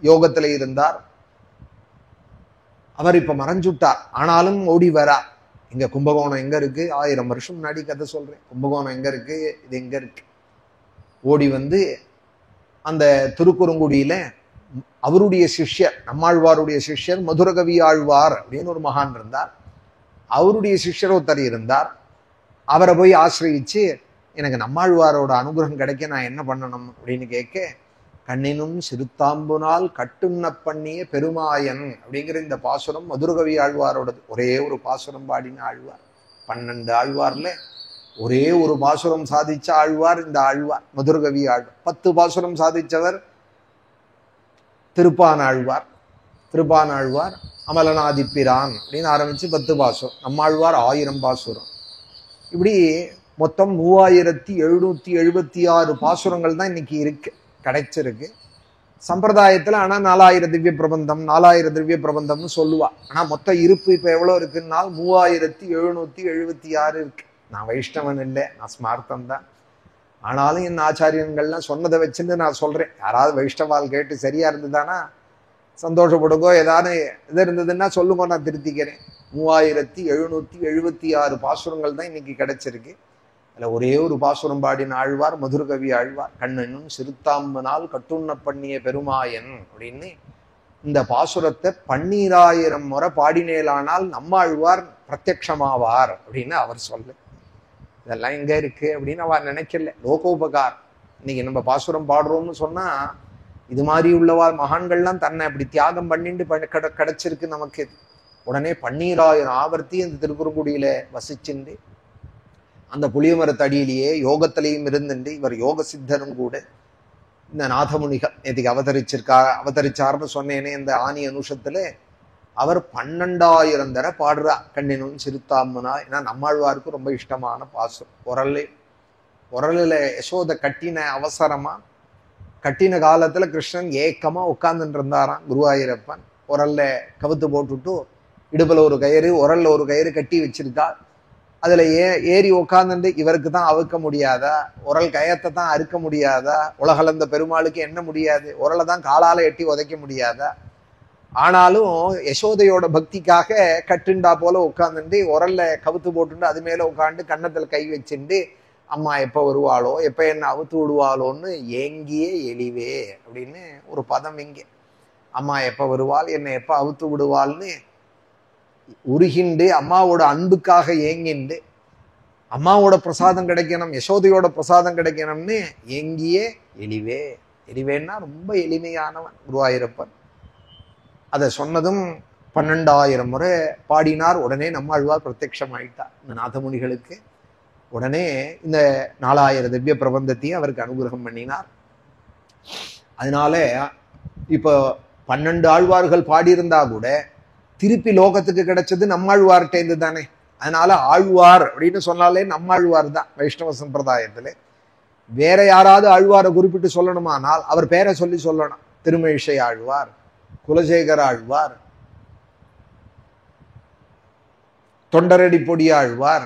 [SPEAKER 1] யோகத்துல இருந்தார். அவர் இப்ப மறைஞ்சுட்டார். ஆனாலும் ஓடி வரா. இங்க கும்பகோணம் எங்க இருக்கு, 1000 வருஷம் முன்னாடி கதை சொல்றேன். கும்பகோணம் எங்க இருக்கு, இது எங்க இருக்கு, ஓடி அந்த திருக்குறுங்குடியில அவருடைய சிஷ்யர், நம்மாழ்வாருடைய சிஷ்யர் மதுரகவி ஆழ்வார் அப்படின்னு ஒரு மகான் இருந்தார். அவருடைய சிஷ்யர் ஒருத்தர் இருந்தார். அவரை போய் ஆசிரியிச்சு, எனக்கு நம்மாழ்வாரோட அனுகிரகம் கிடைக்க நான் என்ன பண்ணணும் அப்படின்னு கேட்க, கண்ணினும் சிறுத்தாம்புனால் கட்டுண்ண பண்ணிய பெருமாயன் அப்படிங்கிற இந்த பாசுரம் மதுரகவி ஆழ்வாரோடது. ஒரே ஒரு பாசுரம் பாடின ஆழ்வார். 12 ஆழ்வார்ல ஒரே ஒரு பாசுரம் சாதிச்ச ஆழ்வார் இந்த ஆழ்வார், மதுரகவி ஆழ்வார். 10 பாசுரம் சாதிச்சவர் திருப்பானாழ்வார். திருப்பானாழ்வார் அமலனாதிப்பிரான் அப்படின்னு ஆரம்பிச்சு 10 பாசுரம். நம்மாழ்வார் 1000 பாசுரம். இப்படி மொத்தம் 3776 பாசுரங்கள் தான் இன்னைக்கு இருக்கு, கிடைச்சிருக்கு சம்பிரதாயத்துல. ஆனா 4000 திவ்ய பிரபந்தம், 4000 திவ்ய பிரபந்தம்னு சொல்லுவா. ஆனா மொத்த இருப்பு இப்ப எவ்வளவு இருக்குன்னா 3776 இருக்கு. நான் வைஷ்ணவன் இல்லை, நான் ஸ்மார்த்தம் தான். ஆனாலும் என் ஆச்சாரியன்கள்லாம் சொன்னதை வச்சுட்டு நான் சொல்றேன். யாராவது வைஷ்ணவால் கேட்டு சரியா இருந்ததுதானா சந்தோஷப்படுங்கோ, ஏதாவது இது இருந்ததுன்னா சொல்லுங்க, நான் திருத்திக்கிறேன். 3776 பாசுரங்கள் தான் இன்னைக்கு கிடைச்சிருக்கு. அதுல ஒரே ஒரு பாசுரம் பாடின ஆழ்வார் மதுரகவி ஆழ்வார். கண்ணனும் சிறுத்தாம்பனால் கட்டுண்ண பண்ணிய பெருமாயன் அப்படின்னு இந்த பாசுரத்தை 12000 முறை பாடினேலானால் நம்மாழ்வார் பிரத்யக்ஷமாவார் அப்படின்னு அவர் சொல்ல. இதெல்லாம் எங்க இருக்கு அப்படின்னு அவர் நினைக்கல. லோகோபகார். இன்னைக்கு நம்ம பாசுரம் பாடுறோம்னு சொன்னா, இது மாதிரி உள்ளவா மகான்கள்லாம் தன்னை அப்படி தியாகம் பண்ணிட்டு கிடைச்சிருக்கு நமக்கு. உடனே 12000 ஆவர்த்தி இந்த திருக்குறுங்குடியில வசிச்சுண்டு, அந்த புளியமரத்தடியிலேயே யோகத்திலையும் இருந்துட்டு, இவர் யோக சித்தரும் கூட. இந்த நாதமுனிகள் நேற்றுக்கு அவதரிச்சார்னு சொன்னேனே இந்த ஆனி அனுஷத்துல, அவர் 12000 தடவை பாடுறா கண்ணினும் சிறுத்தாம்பனா. ஏன்னா நம்மாழ்வாருக்கு ரொம்ப இஷ்டமான பாசுரம். உரலில் யசோத கட்டின அவசரமா, கட்டின காலத்துல கிருஷ்ணன் ஏக்கமா உட்கார்ந்துட்டு இருந்தாராம். குருவாயூரப்பன் உரல்ல கவுத்து போட்டுட்டு, இடுப்புல ஒரு கயிறு, உரல்ல ஒரு கயிறு கட்டி வச்சிருக்கா. அதுல ஏறி உட்கார்ந்துட்டு, இவருக்கு தான் அவுக்க முடியாதா, உரல் கயத்தை தான் அறுக்க முடியாதா, உலகளந்த பெருமாளுக்கு என்ன முடியாது, உரலை தான் காலால எட்டி உதைக்க முடியாதா. ஆனாலும் யசோதையோட பக்திக்காக கட்டுண்டா போல உட்காந்துட்டு, உரல்ல கவுத்து போட்டுட்டு அது மேல உட்காந்து கன்னத்துல கை வச்சுட்டு, அம்மா எப்ப வருவாளோ, எப்ப என்ன அவுத்து விடுவாளோன்னு ஏங்கியே எளிவே அப்படின்னு ஒரு பதம் இங்க. அம்மா எப்ப வருவாள், என்னை எப்ப அவுத்து விடுவாள்னு உருகிண்டு, அம்மாவோட அன்புக்காக ஏங்கிண்டு, அம்மாவோட பிரசாதம் கிடைக்கணும், யசோதையோட பிரசாதம் கிடைக்கணும்னு ஏங்கியே எளிவே. எளிவேன்னா ரொம்ப எளிமையானவன் குருவாயூரப்பன். அதை சொன்னதும் 12000 முறை பாடினார். உடனே நம்மாழ்வார் பிரத்யக்ஷம் ஆயிட்டார் இந்த நாதமுனிகளுக்கு. உடனே இந்த 4000 திவ்ய பிரபந்தத்தையும் அவருக்கு அனுகிரகம் பண்ணினார். அதனால இப்போ 12 ஆழ்வார்கள் பாடியிருந்தா கூட திருப்பி லோகத்துக்கு கிடைச்சது நம்மாழ்வார்ட்டேந்து தானே. அதனால ஆழ்வார் அப்படின்னு சொன்னாலே நம்மாழ்வார் தான் வைஷ்ணவ சம்பிரதாயத்துல. வேற யாராவது ஆழ்வாரை குறிப்பிட்டு சொல்லணுமானால் அவர் பேரை சொல்லி சொல்லணும். திருமழிசை ஆழ்வார், குலசேகர ஆழ்வார், தொண்டரடி பொடி ஆழ்வார்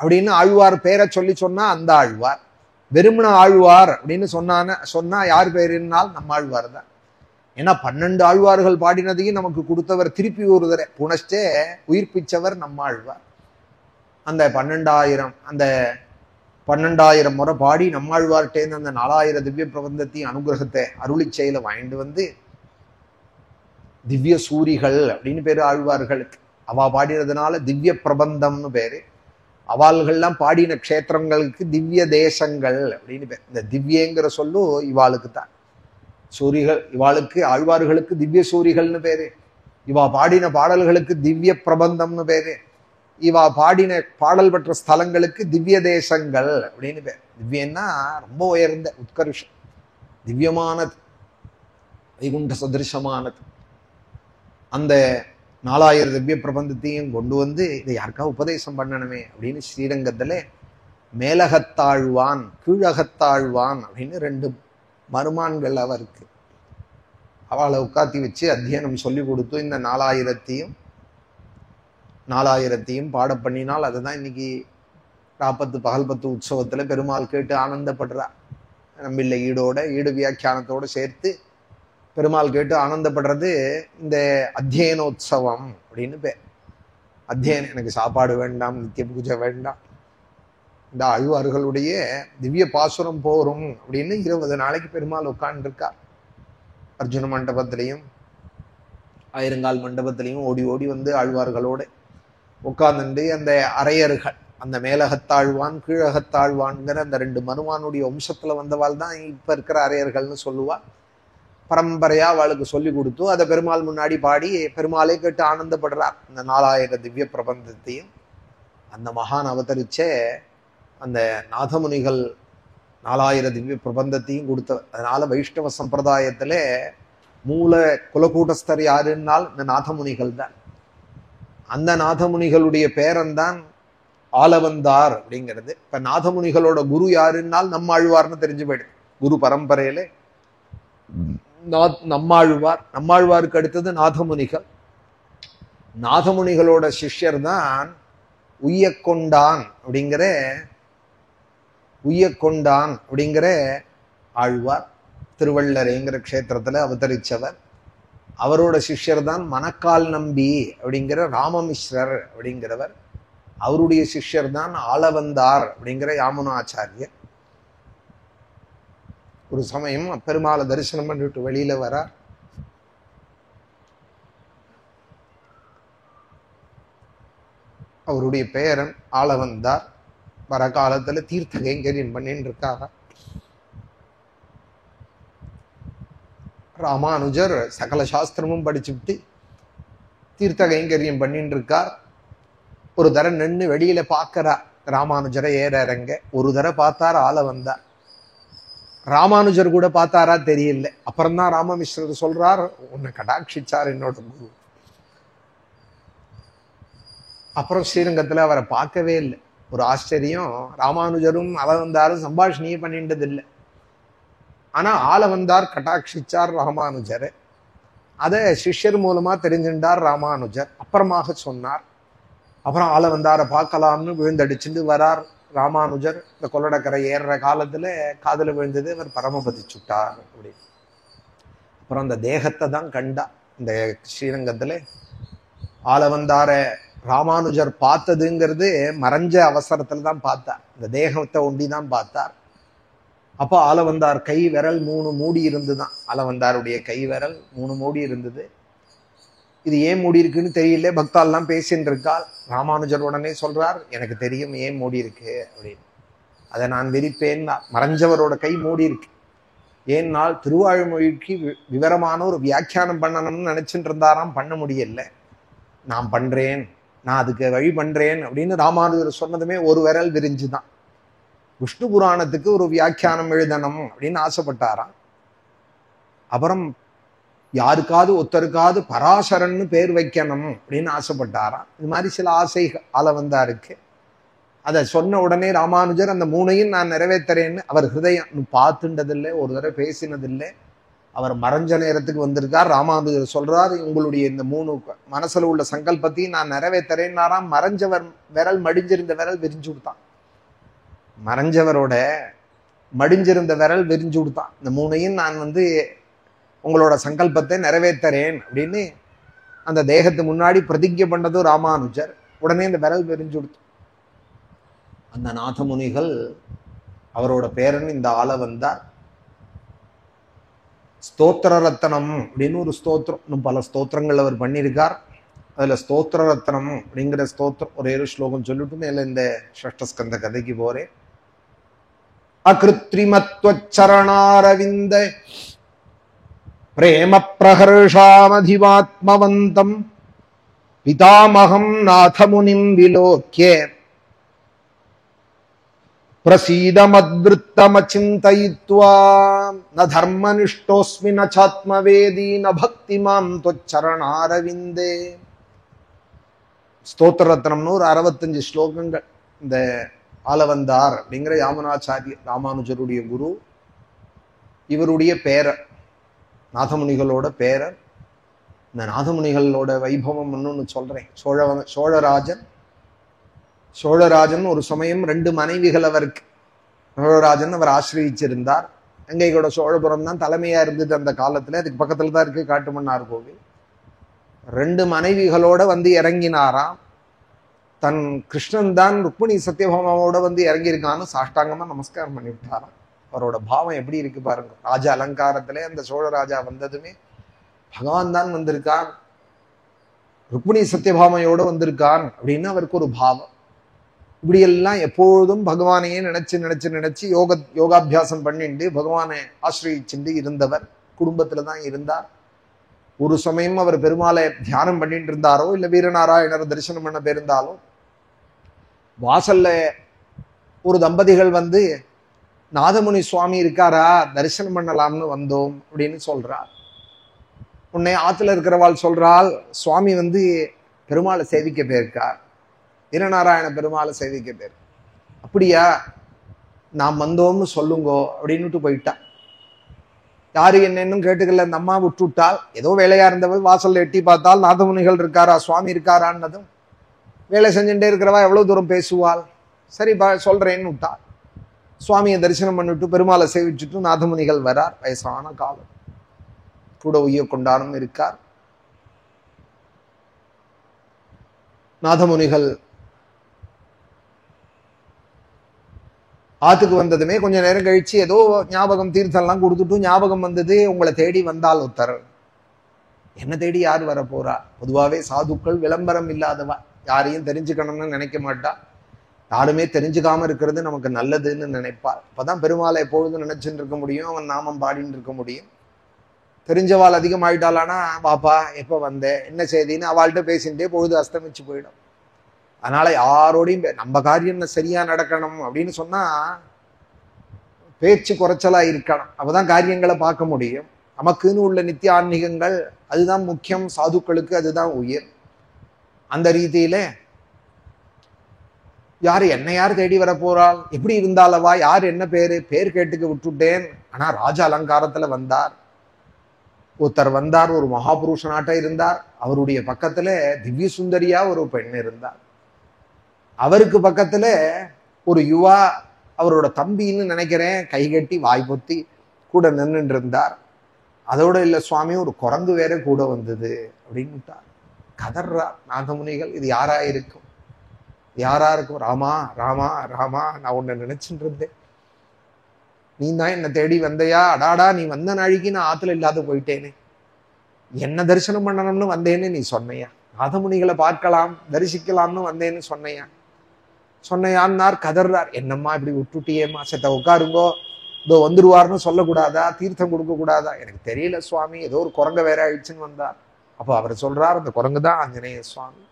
[SPEAKER 1] அப்படின்னு ஆழ்வார் பேரை சொல்லி சொன்னா அந்த ஆழ்வார். வெறுமன ஆழ்வார் அப்படின்னு சொன்னா யார் பேருனால் நம்மாழ்வார் தான். ஏன்னா 12 ஆழ்வார்கள் பாடினதையும் நமக்கு கொடுத்தவர் திருப்பி ஒரு தடவை புனஷ்டே உயிர்ப்பிச்சவர் நம்மாழ்வார். அந்த 12,000 முறை பாடி நம்மாழ்வார்ட்டேந்து அந்த 4000 திவ்ய பிரபந்தத்தையும் அனுகிரகத்தை அருளி செயல வாங்கிட்டு வந்து திவ்ய சூரிகள் அப்படின்னு பேரு ஆழ்வார்களுக்கு. அவா பாடினதுனால திவ்ய பிரபந்தம்னு பேரு. அவாள்கள்லாம் பாடின க்ஷேத்திரங்களுக்கு திவ்ய தேசங்கள் அப்படின்னு பேர். இந்த திவ்யங்கிற சொல்லு இவாளுக்கு தான். சூரிகள் இவாளுக்கு ஆழ்வார்களுக்கு திவ்ய சூரிகள்னு பேரு. இவா பாடின பாடல்களுக்கு திவ்ய பிரபந்தம்னு பேரு. இவா பாடின பாடல் பெற்ற ஸ்தலங்களுக்கு திவ்ய தேசங்கள் அப்படின்னு பேர். திவ்யன்னா ரொம்ப உயர்ந்த உத்கர்ஷம், திவ்யமானது, வைகுண்ட சதிருஷமானது. அந்த 4000 திவ்ய பிரபந்தத்தையும் கொண்டு வந்து இதை யாருக்கா உபதேசம் பண்ணணுமே அப்படின்னு ஸ்ரீரங்கத்துல மேலகத்தாழ்வான் கீழகத்தாழ்வான் அப்படின்னு 2 மருமான்கள் அவருக்கு. அவளை உட்காத்தி வச்சு அத்தியனம் சொல்லி கொடுத்து இந்த 4000த்தையும் பாட பண்ணினால் அதுதான் இன்னைக்கு ராப்பத்து பகல் 10 உற்சவத்துல பெருமாள் கேட்டு ஆனந்தப்படுறா. நம்பில்லை ஈடோட ஈடு வியாக்கியானத்தோட சேர்த்து பெருமாள் கேட்டு ஆனந்தப்படுறது இந்த அத்தியனோத்சவம் அப்படின்னு பேர். அத்தியனம், எனக்கு சாப்பாடு வேண்டாம், நித்திய பூஜை வேண்டாம், இந்த ஆழ்வார்களுடைய திவ்ய பாசுரம் போரும் அப்படின்னு 20 நாளைக்கு பெருமாள் உட்கார்ந்துருக்கார். அர்ஜுன மண்டபத்திலையும் ஆயிரங்கால் மண்டபத்திலையும் ஓடி ஓடி வந்து ஆழ்வார்களோட உட்கார்ந்துட்டு அந்த அரையர்கள், அந்த மேலகத்தாழ்வான் கீழகத்தாழ்வான்கிற அந்த 2 மனுவானுடைய வம்சத்துல வந்தவாள் தான் இப்ப இருக்கிற அரையர்கள்னு சொல்லுவா. பரம்பரையா அவளுக்கு சொல்லி கொடுத்து அதை பெருமாள் முன்னாடி பாடி பெருமாளே கேட்டு ஆனந்தப்படுறார். இந்த 4000 திவ்ய பிரபந்தத்தையும் அந்த மகான் அவதரிச்சே அந்த நாதமுனிகள் 4000 திவ்ய பிரபந்தத்தையும் கொடுத்தவர். அதனால வைஷ்ணவ சம்பிரதாயத்துல மூல குலகூட்டஸ்தர் யாருன்னால் இந்த நாதமுனிகள் தான். அந்த நாதமுனிகளுடைய பேரன்தான் ஆலவந்தார் அப்படிங்கிறது. இப்ப நாதமுனிகளோட குரு யாருன்னால் நம்மாழ்வார்னு தெரிஞ்சு போயிடுது. குரு பரம்பரையில நம்மாழ்வார், நம்மாழ்வாருக்கு அடுத்தது நாதமுனிகள். நாதமுனிகளோட சிஷ்யர் தான் உய்யக்கொண்டான் அப்படிங்கிற ஆழ்வார். திருவள்ளரைங்கிற க்ஷேத்திரத்துல அவதரிச்சவர். அவரோட சிஷ்யர் தான் மணக்கால் நம்பி அப்படிங்கிற ராமமிஸ்ரர் அப்படிங்கிறவர். அவருடைய சிஷ்யர் தான் ஆலவந்தார் அப்படிங்கிற யாமுனாச்சாரியர். ஒரு சமயம் பெருமாளை தரிசனம் பண்ணிட்டு வெளியில வரார். அவருடைய பேரன் ஆலவந்தார் வர காலத்துல தீர்த்த கைங்கரியம் பண்ணிட்டு இருக்காங்க. ராமானுஜர் சகல சாஸ்திரமும் படிச்சுட்டு தீர்த்த கைங்கரியம் பண்ணிட்டு இருக்கார். ஒரு தடவை நின்று வெளியில பாக்குறார் ராமானுஜரை ஏற இறங்க. ஒரு தடவை பார்த்தார் ஆலவந்தார். ராமானுஜர் கூட பார்த்தாரா தெரியல. அப்புறம்தான் ராமமிஸ்ரர் சொல்றார், உன்னை கடாட்சிச்சார் என்னோட குரு. அப்புறம் ஸ்ரீரங்கத்துல அவரை பார்க்கவே இல்லை. ஒரு ஆச்சரியம், ராமானுஜரும் ஆலவந்தாரும் சம்பாஷணையே பண்ணிட்டது இல்லை. ஆனா ஆலவந்தார் கட்டாட்சிச்சார் ராமானுஜர். அதை சிஷ்யர் மூலமா தெரிஞ்சுட்டார் ராமானுஜர். அப்புறமாக சொன்னார். அப்புறம் ஆலவந்தாரை பார்க்கலாம்னு விழுந்தடிச்சுட்டு வரார் ராமானுஜர். இந்த கொள்ளடக்கரை ஏறுற காலத்துல காதல விழுந்தது, அவர் பரமபதி சுட்டார் அப்படின்னு. அப்புறம் அந்த தேகத்தை தான் கண்டா. இந்த ஸ்ரீரங்கத்துல ஆலவந்தார ராமானுஜர் பார்த்ததுங்கிறது மறைஞ்ச அவசரத்துல தான் பார்த்தார். இந்த தேகத்தை ஒண்டிதான் பார்த்தார். அப்போ ஆலவந்தார் கை விரல் 3 மூடி இருந்துதான். ஆலவந்தாருடைய கை விரல் 3 மூடி இருந்தது. இது ஏன் மூடி இருக்குன்னு தெரியல. பக்தால்லாம் பேசின்னு இருக்காள். ராமானுஜர் உடனே சொல்றார், எனக்கு தெரியும் ஏன் மூடி இருக்கு அப்படின்னு. அதை நான் விரிப்பேன். மறைஞ்சவரோட கை மூடி இருக்கு. ஏன்னால் திருவாழ்மொழிக்கு விவரமான ஒரு வியாக்கியானம் பண்ணணும்னு நினைச்சுட்டு இருந்தாராம். பண்ண முடியல. நான் பண்றேன், நான் அதுக்கு வழி பண்றேன் அப்படின்னு ராமானுஜர் சொன்னதுமே ஒரு விரல் விரிஞ்சுதான். விஷ்ணு புராணத்துக்கு ஒரு வியாக்கியானம் எழுதணும் அப்படின்னு ஆசைப்பட்டாராம். அப்புறம் யாருக்காவது ஒருத்தருக்காவது பராசரன்னு பேர் வைக்கணும் அப்படின்னு ஆசைப்பட்டாராம். இது மாதிரி சில ஆசை ஆளவந்தாருக்கு. அதை சொன்ன உடனே ராமானுஜர் அந்த மூணையும் நான் நிறைவேற்றுறேன்னு அவர் ஹிருதயம் பார்த்துண்டதில்லை, ஒரு தடவை பேசினதில்லை. அவர் மறைஞ்ச நேரத்துக்கு வந்திருக்கார். ராமானுஜர் சொல்றார், உங்களுடைய இந்த 3 மனசுல உள்ள சங்கல்பத்தையும் நான் நிறைவேற்றுறேன்னாராம். மறைஞ்சவர் விரல் மடிஞ்சிருந்த விரல் விரிஞ்சு கொடுத்தான். மறைஞ்சவரோட மடிஞ்சிருந்த விரல் விரிஞ்சு கொடுத்தான். இந்த 3ஐயும் நான் உங்களோட சங்கல்பத்தை நிறைவேற்றுறேன் அப்படின்னு அந்த தேகத்து முன்னாடி பிரதிஜை பண்ணதும் ராமானுஜர். உடனே இந்த விரல் விரிஞ்சு கொடுத்து அந்த நாதமுனிகள் அவரோட பேரன் இந்த ஆள வந்தார். ஸ்தோத்திர ரத்தனம் அப்படின்னு ஒரு ஸ்தோத்திரம், இன்னும் பல ஸ்தோத்திரங்கள் அவர் பண்ணியிருக்கார். அதுல ஸ்தோத்திர ரத்னம் அப்படிங்கிற ஸ்தோத்திரம் ஒரே ஒரு ஸ்லோகம் சொல்லிட்டு மேல இந்த ஷஷ்டஸ்கந்த கதைக்கு போறேன். அகிருத்ரிமத்வச்சரணாரவிந்த பிரேம பிரஹர்ஷாமதிவாத்மவந்தம் பிதாமகம் நாதமுனிம் விலோக்யே பிரசீதமத்விருத்தமசிந்தயித்வா ந தர்மனிஷ்டோஸ்மி ந சாத்மவேதி ந பக்திமாம் தொச்சரணாரவிந்தே. ஸ்தோத்திர ரத்னம்னு ஒரு 65 ஸ்லோகங்கள். இந்த ஆளவந்தார் அப்படிங்கிற யாமுனாச்சாரிய ராமானுஜருடைய குரு, இவருடைய பேரர், நாதமுனிகளோட பேரர். இந்த நாதமுனிகளோட வைபவம் இன்னொன்னு சொல்றேன். சோழராஜன் ஒரு சமயம் 2 மனைவிகள் அவருக்கு. சோழராஜன் அவர் ஆசிரியிச்சிருந்தார். அங்கே கூட சோழபுரம் தான் தலைமையா இருந்தது அந்த காலத்துல. அதுக்கு பக்கத்துல தான் இருக்கு காட்டுமன்னார் கோவில். 2 மனைவிகளோட இறங்கினாராம். தன் கிருஷ்ணன் தான் ருக்மிணி சத்யபாமாவோட இறங்கியிருக்கான்னு சாஷ்டாங்கமா நமஸ்காரம் பண்ணி விட்டாராம். அவரோட பாவம் எப்படி இருக்கு பாருங்க. ராஜ அலங்காரத்திலே அந்த சோழராஜா வந்ததுமே பகவான் தான் வந்திருக்கான், ருக்மிணி சத்யபாமையோட வந்திருக்கான் அப்படின்னு அவருக்கு ஒரு பாவம். இப்படியெல்லாம் எப்பொழுதும் பகவானையே நினைச்சு யோகாபியாசம் பண்ணிட்டு பகவானை ஆசிரியிச்சுட்டு இருந்தவர். குடும்பத்துலதான் இருந்தார். ஒரு சமயம் அவர் பெருமாளை தியானம் பண்ணிட்டு இருந்தாரோ இல்ல வீரநாராயணரை தரிசனம் பண்ண போயிருந்தாலோ வாசல்ல ஒரு தம்பதிகள் நாதமுனி சுவாமி இருக்காரா, தரிசனம் பண்ணலாம்னு வந்தோம் அப்படின்னு சொல்றார். உன்னை ஆத்துல இருக்கிறவாள் சொல்றாள், சுவாமி பெருமாளை சேவிக்க போயிருக்கார், வீரநாராயண பெருமாளை சேவிக்க போயிருக்கார். அப்படியா, நாம் வந்தோம்னு சொல்லுங்கோ அப்படின்னுட்டு போயிட்டா. யாரு என்னன்னு கேட்டுக்கல. அந்த அம்மா விட்டுவிட்டால். ஏதோ வேலையா இருந்தவள் வாசல்ல எட்டி பார்த்தால் நாதமுனிகள் இருக்காரா, சுவாமி இருக்காரான்னதும் வேலை செஞ்சுட்டே இருக்கிறவா எவ்வளவு தூரம் பேசுவாள். சரி சொல்றேன்னு விட்டாள். சுவாமியை தரிசனம் பண்ணிட்டு பெருமாளை சேவிச்சுட்டு நாதமுனிகள் வரார். வயசான காலம், கூட உய்ய கொண்டாரும் இருக்கார். நாதமுனிகள் ஆத்துக்கு வந்ததுமே கொஞ்ச நேரம் கழிச்சு ஏதோ ஞாபகம் தீர்த்தம்லாம் கொடுத்துட்டு ஞாபகம் வந்தது, உங்களை தேடி வந்தால் ஒருத்தர். என்ன தேடி யார் வர போறா? பொதுவாவே சாதுக்கள் விளம்பரம் இல்லாதவா, யாரையும் தெரிஞ்சுக்கணும்னு நினைக்க மாட்டா. யாருமே தெரிஞ்சுக்காம இருக்கிறது நமக்கு நல்லதுன்னு நினைப்பார். அப்பதான் பெருமாளை எப்பொழுதும் நினைச்சுட்டு இருக்க முடியும், அவன் நாமம் பாடின்னு இருக்க முடியும். தெரிஞ்சவாள் அதிகமாயிட்டாளானா பாப்பா எப்ப வந்த என்ன செய்தின்னு அவள்கிட்ட பேசிட்டே பொழுது அஸ்தமிச்சு போயிடும். அதனால யாரோடையும் நம்ம காரியம் சரியா நடக்கணும் அப்படின்னு சொன்னா பேச்சு குறைச்சலா இருக்கணும். அப்பதான் காரியங்களை பார்க்க முடியும். நமக்குன்னு உள்ள நித்திய ஆன்மீகங்கள் அதுதான் முக்கியம். சாதுக்களுக்கு அதுதான் உயிர். அந்த ரீதியில யாரு என்ன யார் தேடி வர போறாள், எப்படி இருந்தாலவா, யார் என்ன பேர் கேட்டுக்க விட்டுட்டேன். ஆனா ராஜ அலங்காரத்துல வந்தார். ஒருத்தர் வந்தார், ஒரு மகாபுருஷனாட்ட இருந்தார். அவருடைய பக்கத்துல திவ்ய சுந்தரியா ஒரு பெண் இருந்தார். அவருக்கு பக்கத்துல ஒரு யுவா, அவரோட தம்பின்னு நினைக்கிறேன், கை கட்டி வாய் பொத்தி கூட நின்றுட்டு இருந்தார். அதோட இல்ல சுவாமி, ஒரு குரங்கு வேற கூட வந்தது அப்படின்னுட்டார். கதர்றார் நாதமுனிகள். இது யாரா இருக்கும், யாரா இருக்கும்? ராமா ராமா ராமா, நான் உன்னை நினைச்சுட்டு இருந்தேன், நீ தான் என்ன தேடி வந்தையா? அடாடா, நீ வந்த நாளைக்கு நான் ஆத்துல இல்லாத போயிட்டேனே, என்ன தரிசனம் பண்ணணும்னு வந்தேன்னு நீ சொன்னையா? நாதமுனிகளை பார்க்கலாம் தரிசிக்கலாம்னு வந்தேன்னு சொன்னையான்னார். கதர்றார். என்னம்மா இப்படி விட்டுட்டியேம்மா, செத்த உட்காருங்கோ, இதோ வந்துருவார்னு சொல்லக்கூடாதா, தீர்த்தம் கொடுக்க கூடாதா? எனக்கு தெரியல சுவாமி, ஏதோ ஒரு குரங்க வேற ஆயிடுச்சுன்னு வந்தார். அப்போ அவர் சொல்றார், அந்த குரங்கு தான் ஆஞ்சநேய சுவாமி,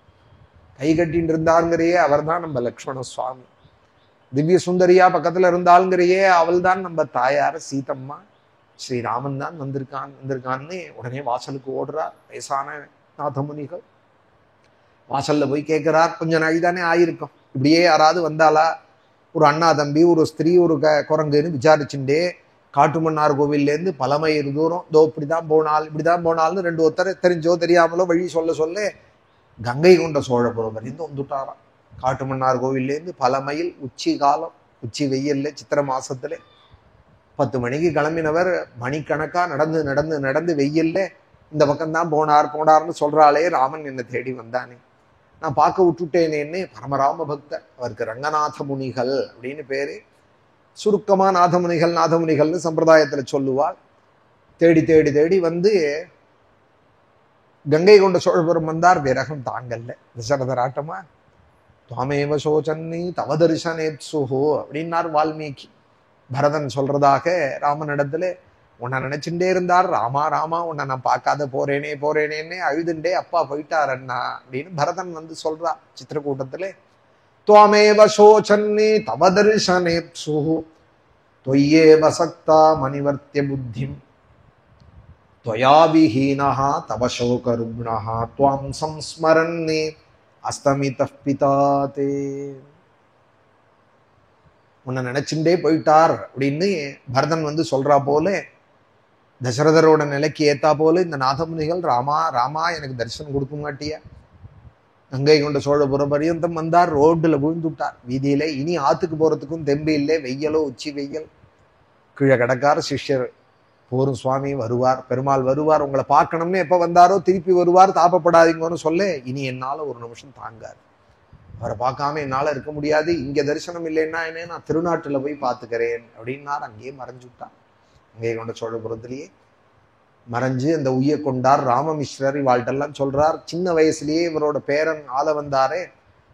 [SPEAKER 1] கை கட்டின்னு இருந்தாருங்கிறையே அவர் தான் நம்ம லக்ஷ்மண சுவாமி. திவ்ய சுந்தரியா பக்கத்துல இருந்தாளுங்கிறையே அவள் தான் நம்ம தாயார் சீதம்மா. ஸ்ரீராமன் தான் வந்திருக்கான்னு உடனே வாசலுக்கு ஓடுறார் வயசான நாதமுனிகள். வாசல்ல போய் கேட்கிறார். கொஞ்ச நாள் தானே ஆயிருக்கும், இப்படியே யாராவது வந்தாலா, ஒரு அண்ணா தம்பி, ஒரு ஸ்திரீ, ஒரு குரங்குன்னு விசாரிச்சுட்டே காட்டுமன்னார் கோவில்லேருந்து பல மைல் தூரம், இதோ இப்படிதான் போனால்னு ரெண்டு ஒருத்தர் தெரிஞ்சோ தெரியாமலோ வழி சொல்ல கங்கை கொண்ட சோழபுரம் வரைந்து வந்துட்டாராம். காட்டுமன்னார் கோவில்லேருந்து பல மைல், உச்சி காலம், உச்சி வெயில்ல, சித்திரை மாசத்துல 10 மணிக்கு கிளம்பினவர் மணிக்கணக்கா நடந்து வெயில்ல இந்த பக்கம்தான் போனார்னு சொல்றாளே, ராமன் என்னை தேடி வந்தானே, நான் பார்க்க விட்டுட்டேனேன்னு பரமராம பக்தர். அவருக்கு ரங்கநாத முனிகள் அப்படின்னு பேரு. சுருக்கமா நாதமுனிகள்னு சம்பிரதாயத்துல சொல்லுவாள். தேடி வந்து கங்கை கொண்ட சோழபுரம் வந்தார். விரகம் தாங்கல்ல. தசரதராட்டமா துவாமேவ சோச்சன்னி தவ தரிசனேத்சுஹோ அப்படின்னார் வால்மீகி. பரதன் சொல்றதாக ராமனிடத்துல உன்னை நினைச்சுட்டே இருந்தார். ராமா உன்னை நான் பார்க்காத போறேனேன்னு அழுதுண்டே அப்பா போயிட்டார் அண்ணா அப்படின்னு பரதன் வந்து சொல்றா சித்திரக்கூட்டத்துல. துவாமேவ சோச்சன்னி தவ தரிசனேத்சுஹு தொய்யேவ சக்தா மணிவர்த்திய புத்திம் त्वया विहीनः तव शोकरुग्णः त्वां संस्मरन्ने அஸ்தமிதः பிதா தே. உன்னை நினைச்சுட்டே போயிட்டார் அப்படின்னு பரதன் வந்து சொல்றா போல, தசரதரோட நிலைக்கு ஏத்தா போல இந்த நாதமுனிகள் ராமா எனக்கு தரிசனம் கொடுக்க மாட்டியா. கங்கை கொண்ட சோழபுரம் பரியந்தம் வந்தார். ரோடுல விழுந்துட்டார் வீதியில. இனி ஆத்துக்கு போறதுக்கும் தெம்பு இல்லை. வெய்யலோ உச்சி வெய்யல். கீழே கடக்கார சிஷ்யர், போரும் சுவாமி வருவார், பெருமாள் வருவார், உங்களை பார்க்கணும்னு எப்ப வந்தாரோ திருப்பி வருவார், தாப்பப்படாதீங்கன்னு சொல்ல, இனி என்னால ஒரு நிமிஷம் தாங்காது, அவரை பார்க்காம என்னால இருக்க முடியாது, இங்க தரிசனம் இல்லைன்னா என்ன, நான் திருநாட்டுல போய் பார்த்துக்கிறேன் அப்படின்னார். அங்கேயே மறைஞ்சுட்டார். அங்கே கொண்ட சோழபுரத்திலேயே மறைஞ்சு அந்த உய்ய கொண்டார். ராமமிஸ்ரர் இவாழ்கிட்டெல்லாம் சொல்றார், சின்ன வயசுலயே இவரோட பேரன் ஆள வந்தாரே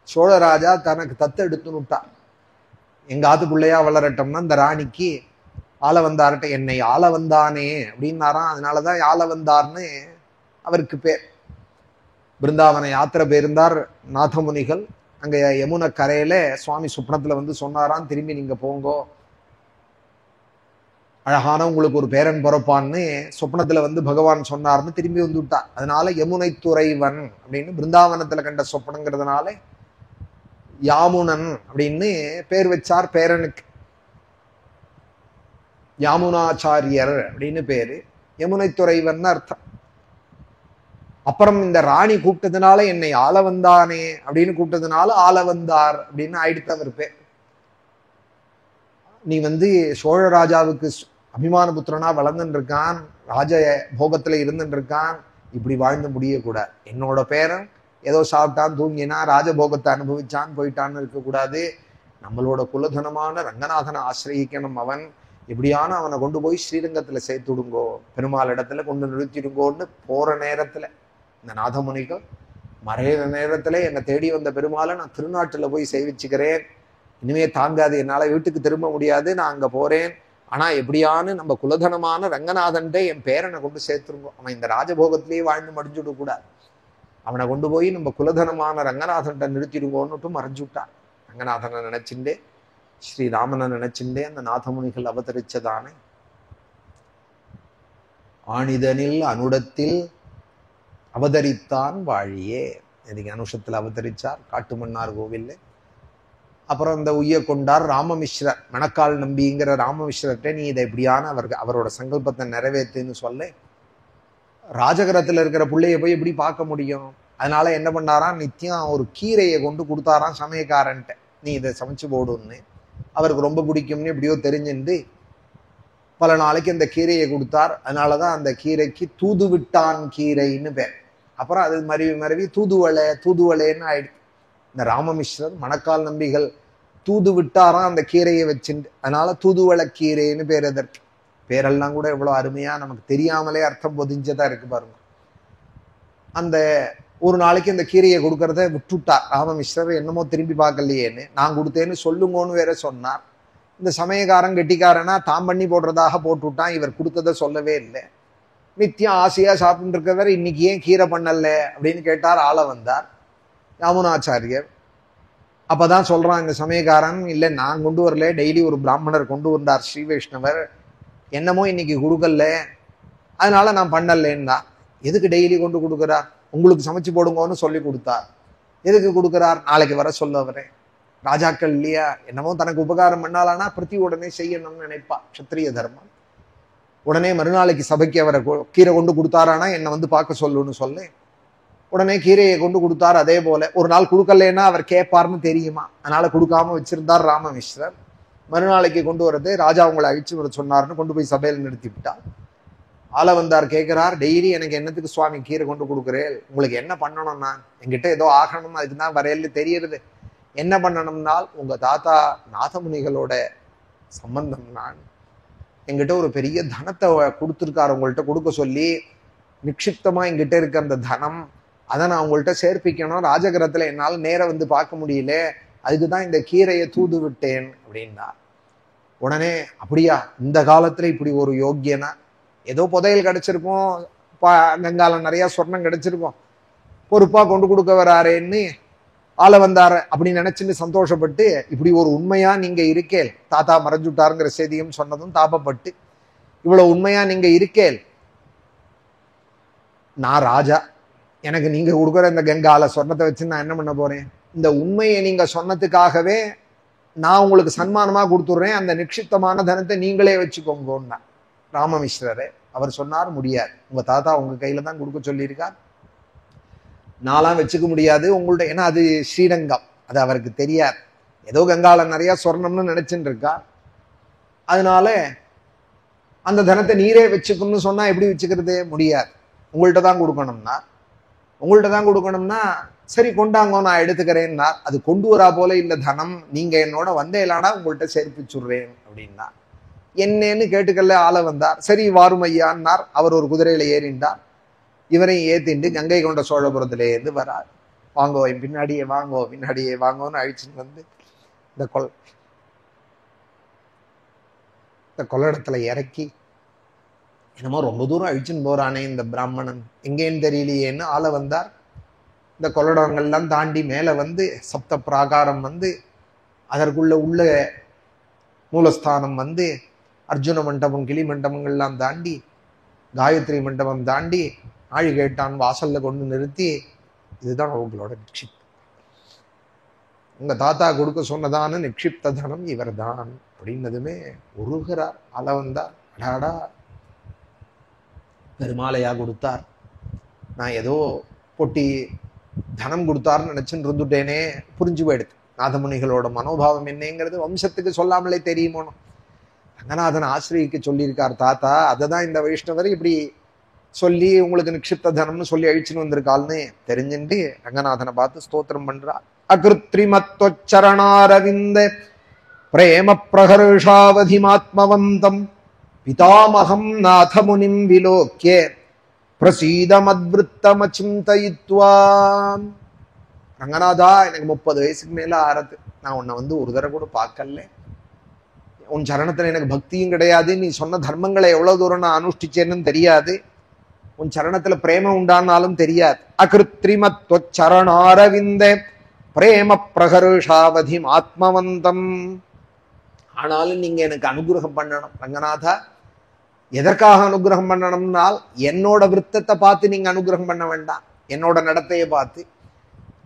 [SPEAKER 1] சோழராஜா தனக்கு தத்து எடுத்துன்னு விட்டார். எங்க ஆத்துக்குள்ளையா வளரட்டம்னா இந்த ராணிக்கு ஆள வந்தார்ட்ட என்னை ஆள வந்தானே அப்படின்னாராம். அதனாலதான் ஆள வந்தார்னு அவருக்கு பேர். பிருந்தாவன யாத்திரை போயிருந்தார் நாதமுனிகள். அங்க யமுனை கரையில சுவாமி சுப்னத்துல வந்து சொன்னாராம், திரும்பி நீங்க போங்கோ, அழகான உங்களுக்கு ஒரு பேரன் பிறப்பான்னு சொப்னத்துல வந்து பகவான் சொன்னார்னு திரும்பி வந்து விட்டார். அதனால யமுனை துறைவன் அப்படின்னு பிருந்தாவனத்துல கண்ட சொப்பனங்கிறதுனால யாமுனன் அப்படின்னு பேர் வச்சார் பேரனுக்கு. யாமுனாச்சாரியர் அப்படின்னு பேரு. யமுனை துறைவன் அர்த்தம். அப்புறம் இந்த ராணி கூப்பிட்டதுனால என்னை ஆள வந்தானே அப்படின்னு கூப்பிட்டதுனால ஆள வந்தார் அப்படின்னு ஆயிடுத்து அவர் பேர். நீ வந்து சோழ ராஜாவுக்கு அபிமான புத்திரனா வளர்ந்துட்டு இருக்கான், ராஜ போகத்துல இருந்துட்டு இருக்கான், இப்படி வாழ்ந்து முடியக்கூடாது. என்னோட பேரன் ஏதோ சாப்பிட்டான் தூங்கினா ராஜபோகத்தை அனுபவிச்சான் போயிட்டான்னு இருக்கக்கூடாது. நம்மளோட குலதனமான ரங்கநாதனை ஆசிரியக்கணும். அவன் எப்படியான அவனை கொண்டு போய் ஸ்ரீரங்கத்துல சேர்த்து விடுங்கோ, பெருமாள் இடத்துல கொண்டு நிறுத்திடுங்கோன்னு போற நேரத்துல இந்த நாதமுனிகள் மறையிற நேரத்துல என்னை தேடி வந்த பெருமாளை நான் திருநாட்டுல போய் சேவிச்சுக்கிறேன், இனிமே தாங்காது, என்னால வீட்டுக்கு திரும்ப முடியாது, நான் அங்க போறேன், ஆனா எப்படியான்னு நம்ம குலதனமான ரங்கநாதன்டே என் பேரனை கொண்டு சேர்த்துருங்கோ, அவன் இந்த ராஜபோகத்திலேயே வாழ்ந்து மடிஞ்சுட கூடாது, அவனை கொண்டு போய் நம்ம குலதனமான ரங்கநாதன்ட்ட நிறுத்திடுங்கோன்னுட்டு மறைஞ்சுட்டான். ரங்கநாதனை நினைச்சுட்டே ஸ்ரீராமனை நினைச்சுட்டே அந்த நாதமுனிகள் அவதரிச்சதானே ஆணிதனில் அனுடத்தில் அவதரித்தான் வாழியே. இதுக்கு அனுஷத்துல அவதரிச்சார் காட்டுமன்னார் கோவில்ல. அப்புறம் இந்த உய்ய கொண்டார் ராமமிஸ்ரர், மணக்கால் நம்பிங்கிற ராமமிஸ்ரர்கிட்ட நீ இதை எப்படியான அவரோட சங்கல்பத்தை நிறைவேற்றுன்னு சொல்ல, ராஜகரத்துல இருக்கிற பிள்ளைய போய் எப்படி பார்க்க முடியும், அதனால என்ன பண்ணாராம், நித்தியம் ஒரு கீரையை கொண்டு கொடுத்தாராம் சமயக்காரன்ட்ட, நீ இதை சமைச்சு போடுன்னு. அவருக்கு ரொம்ப பிடிக்கும்னு எப்படியோ தெரிஞ்சுட்டு பல நாளைக்கு அந்த கீரையை கொடுத்தார். அதனாலதான் அந்த கீரைக்கு தூது விட்டான் கீரைன்னு பேர். அப்புறம் அது மருவி தூதுவளைன்னு ஆயிடுச்சு. இந்த ராமமிஸ்ரர் மணக்கால் நம்பிகள் தூது விட்டாராம் அந்த கீரையை வச்சுட்டு, அதனால தூதுவளை கீரைன்னு பேர். எதற்கு பேரெல்லாம் கூட எவ்வளவு அருமையா நமக்கு தெரியாமலே அர்த்தம் பொதிஞ்சதா இருக்கு பாருங்க. அந்த ஒரு நாளைக்கு அந்த கீரையை கொடுக்கறத விட்டுட்டார் ராமமிஸ்ரர். என்னமோ திரும்பி பார்க்கலையேன்னு, நான் கொடுத்தேன்னு சொல்லுங்கன்னு வேற சொன்னார். இந்த சமயக்காரன் கெட்டிக்காரனா தான் பண்ணி போடுறதாக போட்டு விட்டான். இவர் கொடுத்ததை சொல்லவே இல்லை. நித்தியம் ஆசையா சாப்பிட்டு இருக்கிறவர் இன்னைக்கு ஏன் கீரை பண்ணல அப்படின்னு கேட்டார். ஆள வந்தார் யாமுனாச்சாரியர். அப்பதான் சொல்றான் இந்த சமயக்காரன், இல்லை நான் கொண்டு வரல, டெய்லி ஒரு பிராமணர் கொண்டு வந்தார் ஸ்ரீ வைஷ்ணவர், என்னமோ இன்னைக்கு கொடுக்கல, அதனால நான் பண்ணலேன்னா. எதுக்கு டெய்லி கொண்டு கொடுக்குறார்? உங்களுக்கு சமைச்சு போடுங்கன்னு சொல்லி கொடுத்தார். எதுக்கு கொடுக்குறார்? நாளைக்கு வர சொல்ல வரேன். ராஜாக்கள் இல்லையா, என்னமோ தனக்கு உபகாரம் பண்ணாலானா பிரதி உடனே செய்யணும்னு நினைப்பா. க்ஷத்ரிய தர்மம். உடனே மறுநாளைக்கு சபைக்கு அவரை கீரை கொண்டு கொடுத்தாரானா என்னை வந்து பார்க்க சொல்லுன்னு சொல்ல உடனே கீரையை கொண்டு கொடுத்தார். அதே போல ஒரு நாள் கொடுக்கலன்னா அவர் கேட்பார்னு தெரியுமா, அதனால கொடுக்காம வச்சிருந்தார் ராமமிஸ்ரர். மறுநாளைக்கு கொண்டு வரது ராஜா உங்களை அழிச்சு வர சொன்னார்னு கொண்டு போய் சபையில் நிறுத்தி விட்டார். ஆள வந்தார், கேட்கிறார், டெய்லி எனக்கு என்னத்துக்கு சுவாமி கீரை கொண்டு கொடுக்குறேன்? உங்களுக்கு என்ன பண்ணணும்? நான் என்கிட்ட ஏதோ ஆகணும், அதுக்கு தான் வரையில தெரியறது. என்ன பண்ணணும்னால் உங்க தாத்தா நாதமுனிகளோட சம்பந்தம். நான் என்கிட்ட ஒரு பெரிய தனத்தை கொடுத்துருக்காரு, உங்கள்கிட்ட கொடுக்க சொல்லி. நிக்ஷிப்தமா என்கிட்ட இருக்க அந்த தனம், அதை நான் உங்கள்கிட்ட சேர்ப்பிக்கணும். ராஜகிரகத்துல என்னால் நேரம் வந்து பார்க்க முடியல, அதுக்குதான் இந்த கீரையை தூது விட்டேன் அப்படின்னா. உடனே அப்படியா, இந்த காலத்துல இப்படி ஒரு யோக்கியனா, ஏதோ புதையல் கிடைச்சிருக்கும், கங்காலம் நிறைய சொர்ணம் கிடைச்சிருக்கும், பொறுப்பா கொண்டு கொடுக்க வராரேன்னு ஆள வந்தாரு அப்படின்னு நினைச்சுன்னு சந்தோஷப்பட்டு, இப்படி ஒரு உண்மையா நீங்க இருக்கேல், தாத்தா மறைஞ்சுட்டாருங்கிற செய்தியும் சொன்னதும் தாபப்பட்டு, இவ்வளவு உண்மையா நீங்க இருக்கேல், நான் ராஜா, எனக்கு நீங்க கொடுக்குற இந்த கங்கால சொர்ணத்தை வச்சு நான் என்ன பண்ண போறேன்? இந்த உண்மையை நீங்க சொன்னதுக்காகவே நான் உங்களுக்கு சன்மானமா கொடுத்துடுறேன், அந்த நிக்ஷிப்தமான தனத்தை நீங்களே வச்சுக்கோங்கன்னா. ராமமிஸ்ரரே அவர் சொன்னார், முடியாது, உங்க தாத்தா உங்க கையில தான் கொடுக்க சொல்லியிருக்கார், நான்லாம் வச்சுக்க முடியாது உங்கள்ட்ட. ஏன்னா அது ஸ்ரீரங்கம், அது அவருக்கு தெரியாது. ஏதோ கங்கால நிறைய சொர்ணம்னு நினைச்சுட்டு இருக்கா. அதனால அந்த தனத்தை நீரே வச்சுக்கணும்னு சொன்னா எப்படி வச்சுக்கிறது? முடியாது, உங்கள்கிட்ட தான் கொடுக்கணும்னா. உங்கள்கிட்ட தான் கொடுக்கணும்னா சரி கொண்டாங்க, நான் எடுத்துக்கிறேன்னா. அது கொண்டு வரா போல இல்ல தனம், நீங்க என்னோட வந்தேலானா உங்கள்கிட்ட சேர்ப்பிச்சுடுறேன் அப்படின்னா. என்னன்னு கேட்டுக்கல ஆள வந்தார். சரி வாரும் ஐயான்னார். அவர் ஒரு குதிரையில ஏறிண்டார். இவரையும் ஏத்திண்டு கங்கை கொண்ட சோழபுரத்திலே இருந்து வரார். வாங்கோ பின்னாடியே வாங்கோ, பின்னாடியே வாங்கோன்னு அழிச்சுன்னு வந்து இந்த கொள்ளிடத்துல இறக்கி, என்னமோ ரொம்ப தூரம் அழிச்சுன்னு போறானே இந்த பிராமணன், எங்கேன்னு தெரியலையேன்னு ஆள வந்தார். இந்த கொள்ளிடங்கள்லாம் தாண்டி மேல வந்து சப்த பிராகாரம் வந்து அதற்குள்ள உள்ள மூலஸ்தானம் வந்து அர்ஜுன மண்டபம், கிளி மண்டபங்கள்லாம் தாண்டி காயத்ரி மண்டபம் தாண்டி ஆழிகேட்டான் வாசல்ல கொண்டு நிறுத்தி, இதுதான் அவங்களோட நிக்ஷிப்தம், உங்க தாத்தா கொடுக்க சொன்னதான நிக்ஷிப்த தனம் இவர் தான் அப்படின்னதுமே உருகிறார். ஆள வந்தார். அடாடா, பெருமாளையா கொடுத்தார், நான் ஏதோ பொட்டி தனம் கொடுத்தாருன்னு நினைச்சுன்னு இருந்துட்டேனே. புரிஞ்சு போயிடுது நாதமுனிகளோட மனோபாவம் என்னங்கிறது வம்சத்துக்கு சொல்லாமலே தெரியுமோனோ. ரங்கநாதன் ஆசிரியக்கு சொல்லியிருக்கார் தாத்தா, அதை தான் இந்த வைஷ்ணவர் இப்படி சொல்லி உங்களுக்கு நிக்ஷிப்த தனம்னு சொல்லி அழிச்சுன்னு வந்திருக்காள்னு தெரிஞ்சுட்டு ரங்கநாதனை பார்த்து ஸ்தோத்திரம் பண்றார். அகிருத்ரிமத்வச்சரணாரவிந்த பிரேம பிரகர்ஷாவதிமாத்மவந்தம் பிதாமகம் நாதமுனிம் விலோக்கிய பிரசீதமத்விருத்தமசிந்தயித்வா. ரங்கநாதா, எனக்கு 30 வயசுக்கு மேல ஆறது, நான் உன்னை வந்து ஒரு தடவை கூட பார்க்கல, உன் சரணத்துல எனக்கு பக்தியும் கிடையாது, நீ சொன்ன தர்மங்களை எவ்வளவு தூரம் நான் அனுஷ்டிச்சேன்னு தெரியாது, உன் சரணத்துல பிரேமம் உண்டானாலும் தெரியாது. அகிருத்ரிமத்வச்சரணாரவிந்த பிரேம பிரகர்ஷாவதிம் ஆத்மவந்தம். ஆனாலும் நீங்க எனக்கு அனுகிரகம் பண்ணணும் ரங்கநாதா. எதற்காக அனுகிரகம் பண்ணணும்னால், என்னோட விருத்தத்தை பார்த்து நீங்க அனுகிரகம் பண்ண வேண்டாம், என்னோட நடத்தையை பார்த்து,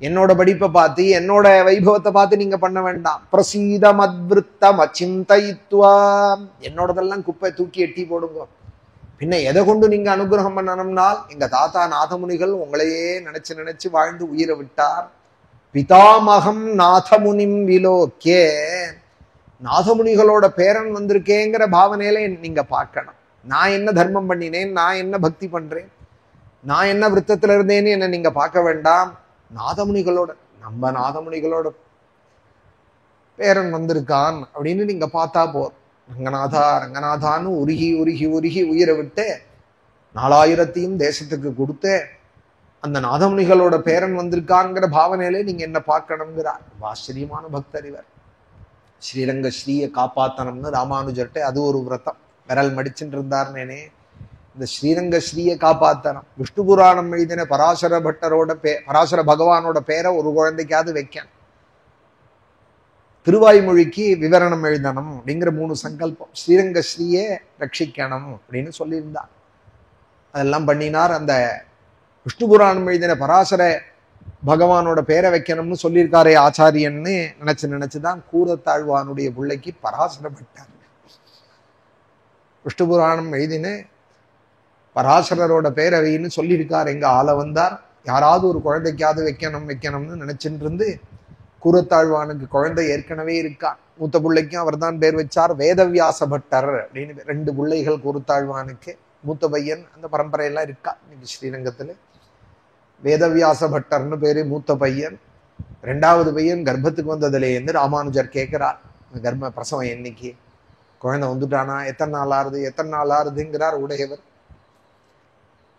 [SPEAKER 1] என்னோட படிப்பை பார்த்து, என்னோட வைபவத்தை பார்த்து நீங்க பண்ண வேண்டாம். பிரசீதமத்விருத்தம் அசிந்தயித்வா, என்னோடதெல்லாம் குப்பை தூக்கி எட்டி போடுங்க. பின்ன எதை கொண்டு நீங்க அனுகிரகம் பண்ணணும்னால், எங்க தாத்தா நாதமுனிகள் உங்களையே நினைச்சு நினைச்சு வாழ்ந்து உயிரை விட்டார். பிதாமகம் நாதமுனிம் விலோக்கிய, நாதமுனிகளோட பேரன் வந்திருக்கேங்கிற பாவனையில நீங்க பார்க்கணும். நான் என்ன தர்மம் பண்ணினேன், நான் என்ன பக்தி பண்றேன், நான் என்ன விருத்தத்துல இருந்தேன்னு என்ன நீங்க பார்க்க வேண்டாம். நாதமுனிகளோட, நம்ம நாதமுனிகளோட பேரன் வந்திருக்கான் அப்படின்னு நீங்க பார்த்தா போர். ரங்கநாதா ரங்கநாதான்னு உருகி உருகி உருகி உயிரை விட்டு 4000 தேசத்துக்கு கொடுத்து அந்த நாதமுனிகளோட பேரன் வந்திருக்காங்கிற பாவனையிலே நீங்க என்ன பார்க்கணுங்கிறார். ஆச்சரியமான பக்தர் இவர். ஸ்ரீரங்க ஸ்ரீயை காப்பாத்தனம்னு ராமானுஜர்கிட்ட அது ஒரு விரதம், விரல் மடிச்சுட்டு இருந்தார். நேனே இந்த ஸ்ரீரங்க ஸ்ரீயை காப்பாத்தனம். விஷ்ணு புராணம் எழுதின பராசர பட்டரோட பராசர பகவானோட பேரை ஒரு குழந்தைக்காவது வைக்கணும். திருவாய்மொழிக்கு விவரணம் எழுதணும் அப்படிங்கிற 3 சங்கல்பம். ஸ்ரீரங்க ஸ்ரீயே ரட்சிக்கணும் அப்படின்னு சொல்லியிருந்தார். அதெல்லாம் பண்ணினார். அந்த விஷ்ணு புராணம் எழுதின பராசர பகவானோட பேரை வைக்கணும்னு சொல்லியிருக்காரே ஆச்சாரியன்னு நினைச்சுதான் கூரத்தாழ்வானுடைய பிள்ளைக்கு பராசர பட்டார். விஷ்ணு புராணம் எழுதின பராசரரோட பேரை வைன்னு சொல்லியிருக்கார். எங்க ஆள வந்தார். யாராவது ஒரு குழந்தைக்காவது வைக்கணும்னு நினைச்சுட்டு இருந்து கூரத்தாழ்வானுக்கு குழந்தை ஏற்கனவே இருக்கா. மூத்த பிள்ளைக்கும் அவர் தான் பேர் வச்சார். வேதவியாச பட்டர் அப்படின்னு 2 பிள்ளைகள் கூரத்தாழ்வானுக்கு. மூத்த பையன் அந்த பரம்பரையெல்லாம் இருக்கா இன்னைக்கு ஸ்ரீரங்கத்துல. வேதவியாச பட்டர்னு பேரு மூத்த பையன். 2வது பையன் கர்ப்பத்துக்கு வந்ததுலேருந்து ராமானுஜர் கேட்கிறார், கர்ப்ப பிரசவம் என்னைக்கு, குழந்தை வந்துட்டானா, எத்தனை நாள் ஆறுதுங்கிறார் உடையவர்.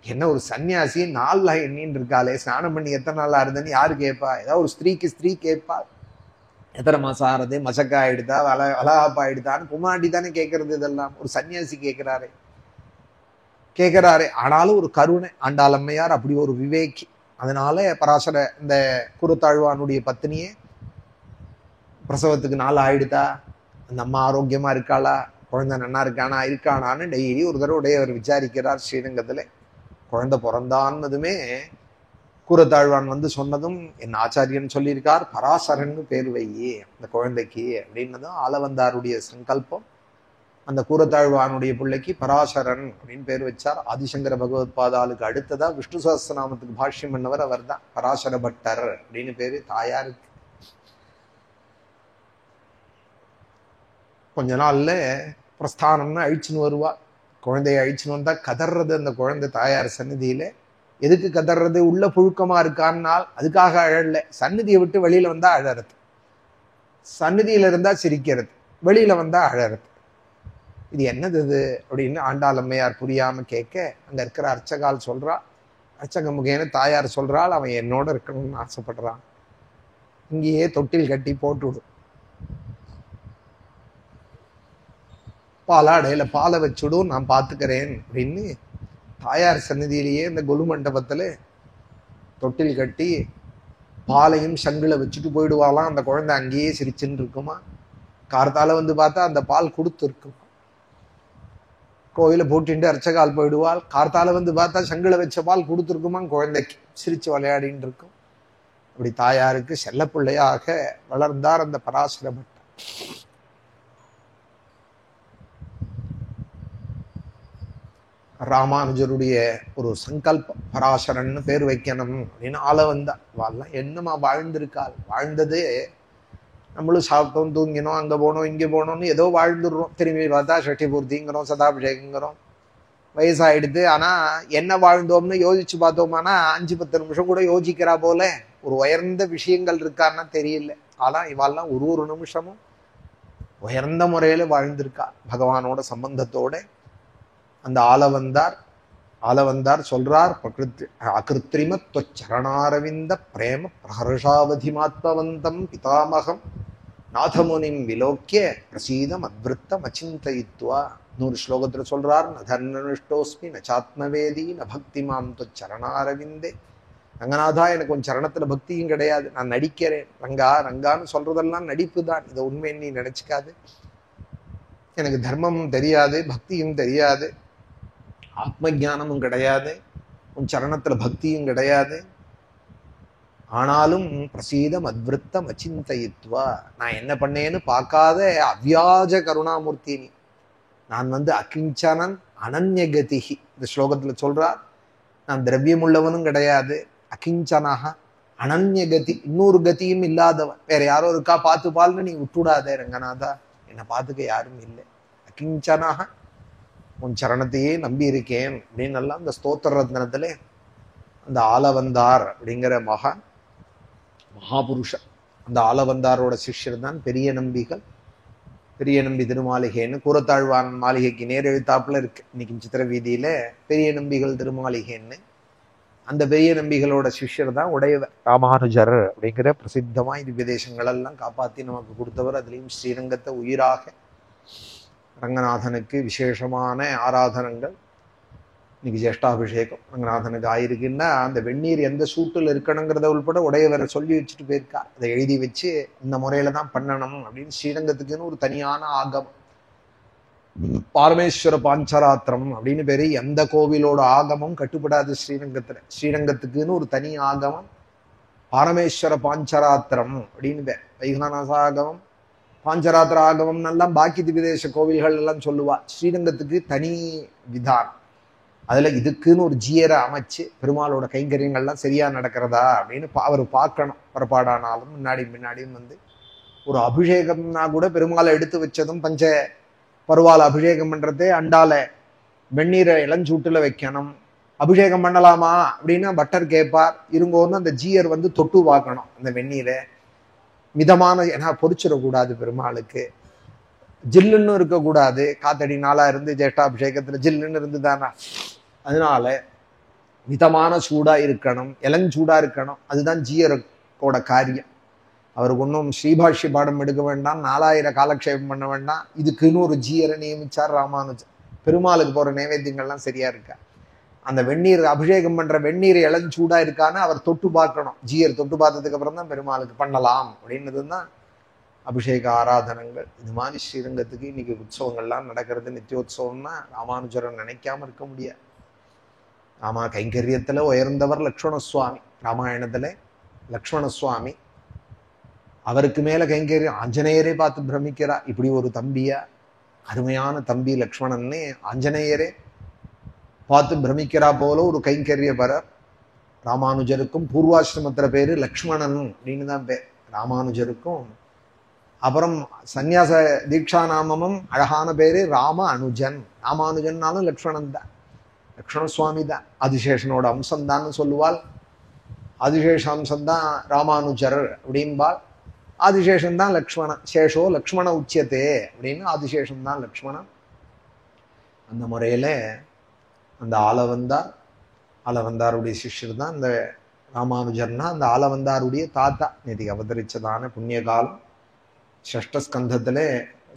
[SPEAKER 1] என்ன ஒரு சன்னியாசி 4 எண்ணின்னு இருக்காளே, ஸ்நானம் பண்ணி எத்தனை நாள் ஆறுதுன்னு யாரு கேட்பா? ஏதாவது ஒரு ஸ்திரீ கேட்பா. எத்தனை மாசம் ஆறுது, மசக்கா ஆயிடுதா, வளகாப்பா ஆயிடுதான்னு புமாண்டி தானே கேட்கறது. இதெல்லாம் ஒரு சன்னியாசி கேட்கிறாரே. ஆனாலும் ஒரு கருணை. ஆண்டாளம்மையார் அப்படி ஒரு விவேகி. அதனால பராசர இந்த கூரத்தாழ்வானுடைய பத்னியே பிரசவத்துக்கு 4 ஆயிடுதா, அந்த அம்மா ஆரோக்கியமா இருக்காளா, குழந்தை நன்னா இருக்கானான்னு டெய்லி ஒரு தடவை உடையவர் விசாரிக்கிறார் ஸ்ரீரங்கத்துல. குழந்தை பிறந்தான்னதுமே கூரத்தாழ்வான் வந்து சொன்னதும் என் ஆச்சாரியன் சொல்லியிருக்கார், பராசரன்னு பேர் வையே அந்த குழந்தைக்கு அப்படின்னதும் ஆளவந்தாருடைய சங்கல்பம். அந்த கூரத்தாழ்வானுடைய பிள்ளைக்கு பராசரன் அப்படின்னு பேர் வச்சார். ஆதிசங்கர பகவத் பாதாளுக்கு அடுத்ததா விஷ்ணு சஹஸ்ரநாமத்துக்கு பாஷ்யம் பண்ணவர் அவர் தான். பராசர பட்டர் அப்படின்னு பேரு தாயாருக்கு. கொஞ்ச நாள்ல பிரஸ்தானம்னு அழிச்சுன்னு வருவா. குழந்தைய அழிச்சுன்னு வந்தா கதறது அந்த குழந்தை தாயார் சந்நிதியில. எதுக்கு கதறது? உள்ள புழுக்கமா இருக்கான்னால் அதுக்காக அழல. சந்நிதியை விட்டு வெளியில வந்தா அழறது, சந்நிதியில இருந்தா சிரிக்கிறது, வெளியில வந்தா அழறது. இது என்னது இது அப்படின்னு ஆண்டாளம்மையார் புரியாம கேட்க, அங்க இருக்கிற அர்ச்சகால் சொல்றா, அர்ச்சக முகேன தாயார் சொல்றாள், அவன் என்னோட இருக்கணும்னு ஆசைப்படுறான், இங்கேயே தொட்டில் கட்டி போட்டுவிடும், பாலாடையில பாலை வச்சுடும், நான் பாத்துக்கிறேன் அப்படின்னு தாயார் சந்நிதியிலேயே இந்த கொலு மண்டபத்துல தொட்டில் கட்டி பாலையும் சங்குல வச்சுட்டு போயிடுவாளாம். அந்த குழந்தை அங்கேயே சிரிச்சுன்னு இருக்குமா. கார்த்தால வந்து பார்த்தா அந்த பால் கொடுத்து இருக்குமா. கோயில போட்டிட்டு அர்ச்சகால் போயிடுவாள். கார்த்தால வந்து பார்த்தா சங்குல வச்ச பால் கொடுத்துருக்குமா, குழந்தைக்கு சிரிச்சு விளையாடின்னு இருக்கும். அப்படி தாயாருக்கு செல்லப்பிள்ளையாக வளர்ந்தார் அந்த பராசர பட்டர். ராமானுஜருடைய ஒரு சங்கல்பம், பராசரன்னு பேர் வைக்கணும் அப்படின்னு ஆள வந்தார். வாழலாம் என்னமா வாழ்ந்திருக்காள். வாழ்ந்தது நம்மளும் சாப்பிட்டோம், தூங்கினோம், அங்க போனோம் இங்க போனோம்னு ஏதோ வாழ்ந்துடுறோம். திரும்பி பார்த்தா ஷஷ்டி பூர்த்திங்கிறோம், சதாபிஷேகங்கிறோம், வயசாயிடுது. ஆனா என்ன வாழ்ந்தோம்னு யோசிச்சு பார்த்தோம்னா 5-10 நிமிஷம் கூட யோசிக்கிறா போல. ஒரு உயர்ந்த விஷயங்கள் இருக்கான்னா தெரியல. ஆனா இவாள்லாம் ஒரு நிமிஷமும் உயர்ந்த முறையில வாழ்ந்திருக்கா பகவானோட சம்பந்தத்தோட. அந்த ஆளவந்தார் சொல்றார், அகிருத்திரிம சரணாரவிந்த பிரேம பிரஹர்ஷாவதிமாத்மவந்தம் பிதாமகம் நாதமுனிம் விலோக்கிய பிரசீதம் அத்விருத்தம் அச்சிந்தயித்வா. 100 ஸ்லோகத்துல சொல்றார், நதர்நஷ்டோஸ்மி நச்சாத்மவேதி ந பக்தி மாம் சரணாரவிந்தே. ரங்கநாதா, எனக்கு உன் சரணத்துல பக்தியும் கிடையாது, நான் நடிக்கிறேன். ரங்கான்னு சொல்றதெல்லாம் நடிப்பு தான், இதை உண்மைன்னு நீ நினைச்சுக்காது. எனக்கு தர்மமும் தெரியாது, பக்தியும் தெரியாது, ஆத்ம ஞானமும் கிடையாது, உன் சரணத்துல பக்தியும் கிடையாது. ஆனாலும் பிரசீதம் அத்விருத்தம் அச்சிந்தயித்வா, நான் என்ன பண்ணேன்னு பார்க்காத அவ்யாஜ கருணாமூர்த்தி நீ. நான் அகிஞ்சனன் அனன்யகதிஹி. இந்த ஸ்லோகத்துல சொல்றார், நான் திரவியம் உள்ளவனும் கிடையாது, அகிஞ்சனாக அனன்யகதி, இன்னொரு கதியும் இல்லாதவன். வேற யாரோ இருக்கா பார்த்து பால்னு நீ விட்டுடாதே ரங்கநாதா, என்னை பார்த்துக்க யாரும் இல்லை. அகிஞ்சனாக உன் சரணத்தையே நம்பி இருக்கேன் அப்படின்னு எல்லாம் இந்த ஸ்தோத்திர ரத்னத்துல அந்த ஆளவந்தார் அப்படிங்கிற மகாபுருஷர், அந்த ஆளவந்தாரோட சிஷ்யர் தான் பெரிய நம்பிகள். பெரிய நம்பி திருமாளிகைன்னு கூரத்தாழ்வான் மாளிகைக்கு நேர் எழுத்தாப்புல இருக்கு இன்னைக்கு சித்திர வீதியில பெரிய நம்பிகள் திருமாளிகைன்னு. அந்த பெரிய நம்பிகளோட சிஷ்யர் தான் உடையவர் ராமானுஜர் அப்படிங்கிற பிரசித்தமா திவ்ய தேசங்கள் எல்லாம் காப்பாத்தி நமக்கு கொடுத்தவர். அதுலயும் ஸ்ரீரங்கத்தை உயிராக ரங்கநாதனுக்கு விசேஷமான ஆராதனங்கள் இன்னைக்கு ஜேஷ்டாபிஷேகம் ரங்கநாதனுக்கு ஆயிருக்குன்னா அந்த வெந்நீர் எந்த சூட்டில் இருக்கணுங்கிறத உள்பட உடையவரை சொல்லி வச்சுட்டு போயிருக்கா. அதை எழுதி வச்சு இந்த முறையில தான் பண்ணணும் அப்படின்னு ஸ்ரீரங்கத்துக்குன்னு ஒரு தனியான ஆகமம், பாரமேஸ்வர பாஞ்சராத்திரம் அப்படின்னு பேரு. எந்த கோவிலோட ஆகமும் கட்டுப்படாது ஸ்ரீரங்கத்துல. ஸ்ரீரங்கத்துக்குன்னு ஒரு தனி ஆகமம் பாரமேஸ்வர பாஞ்சராத்திரம் அப்படின்னு பேர். வைகானச ஆகமம், பாஞ்சராத்திர ஆகமம் எல்லாம் பாக்கி திவிதேச கோவில்கள் எல்லாம் சொல்லுவா. ஸ்ரீரங்கத்துக்கு தனி விதானம். அதுல இதுக்குன்னு ஒரு ஜியரை அமைச்சு பெருமாளோட கைங்கரியங்கள்லாம் சரியா நடக்கிறதா அப்படின்னு அவர் பார்க்கணும். புறப்பாடானாலும் முன்னாடியும் வந்து ஒரு அபிஷேகம்னா கூட பெருமாளை எடுத்து வச்சதும் பஞ்ச பருவால அபிஷேகம் பண்றதே அண்டால வெந்நீரை இளஞ்சூட்டுல வைக்கணும். அபிஷேகம் பண்ணலாமா அப்படின்னா பட்டர் கேட்பார். இருங்கோன்னு அந்த ஜீயர் வந்து தொட்டு பார்க்கணும் அந்த வெந்நீரை. மிதமான, ஏன்னா பொறிச்சிடக்கூடாது பெருமாளுக்கு, ஜில்லுன்னு இருக்கக்கூடாது. காத்தடி நாளா இருந்து ஜேஷ்டாபிஷேகத்துல ஜில்லுன்னு இருந்து தானே, அதனால மிதமான சூடா இருக்கணும், இளஞ்சூடா இருக்கணும். அதுதான் ஜீயரோட காரியம். அவருக்கு ஒன்றும் ஸ்ரீபாஷ்ய பாடம் எடுக்க வேண்டாம், 4000 காலக்ஷேபம் பண்ண வேண்டாம். இதுக்குன்னு ஒரு ஜீயரை நியமிச்சார் ராமானுஜர். பெருமாளுக்கு போற நைவேத்தியங்கள்லாம் சரியா இருக்கா, அந்த வெந்நீர் அபிஷேகம் பண்ற வெந்நீர் இளஞ்சூடா இருக்கான்னு அவர் தொட்டு பார்க்கணும். ஜீயர் தொட்டு பார்த்ததுக்கு அப்புறம் தான் பெருமாளுக்கு பண்ணலாம் அப்படின்றது தான் அபிஷேக ஆராதனங்கள். இது மாதிரி ஸ்ரீரங்கத்துக்கு இன்னைக்கு உற்சவங்கள்லாம் நடக்கிறது. நித்தியோத்சவம்னா ராமானுஜரை நினைக்காம இருக்க முடியாது. ராமா கைங்கரியத்துல உயர்ந்தவர் லக்ஷ்மண சுவாமி. ராமாயணத்துல லக்ஷ்மண சுவாமி, அவருக்கு மேல கைங்கரியம் ஆஞ்சநேயரே பார்த்து பிரமிக்கிறா. இப்படி ஒரு தம்பியா, அருமையான தம்பி லக்ஷ்மணன்னு ஆஞ்சநேயரே பார்த்து பிரமிக்கிறா போல ஒரு கைங்கரியபரர். ராமானுஜருக்கும் பூர்வாசிரமத்துல பேரு லக்ஷ்மணன் அப்படின்னு தான் பேர் ராமானுஜருக்கும். அப்புறம் சந்நியாச தீட்சா நாமமும் அழகான பேரு ராம அனுஜன். ராமானுஜன்னாலும் லக்ஷ்மணன் தான், லக்ஷ்மண சுவாமி தான். ஆதிசேஷனோட அம்சம்தான்னு சொல்லுவாள். ஆதிசேஷ அம்சம்தான் ராமானுஜர் அப்படின்பாள். ஆதிசேஷன் தான் லக்ஷ்மணன். சேஷோ லக்ஷ்மண உச்சியத்தே அப்படின்னு ஆதிசேஷன் தான் லக்ஷ்மணன். அந்த முறையில அந்த ஆலவந்தாருடைய சிஷ்யர் தான் இந்த ராமானுஜர்னா. அந்த ஆலவந்தாருடைய தாத்தா நேற்றுக்கு அவதரிச்சதான புண்ணிய காலம். ஷஷ்டஸ்கந்தத்திலே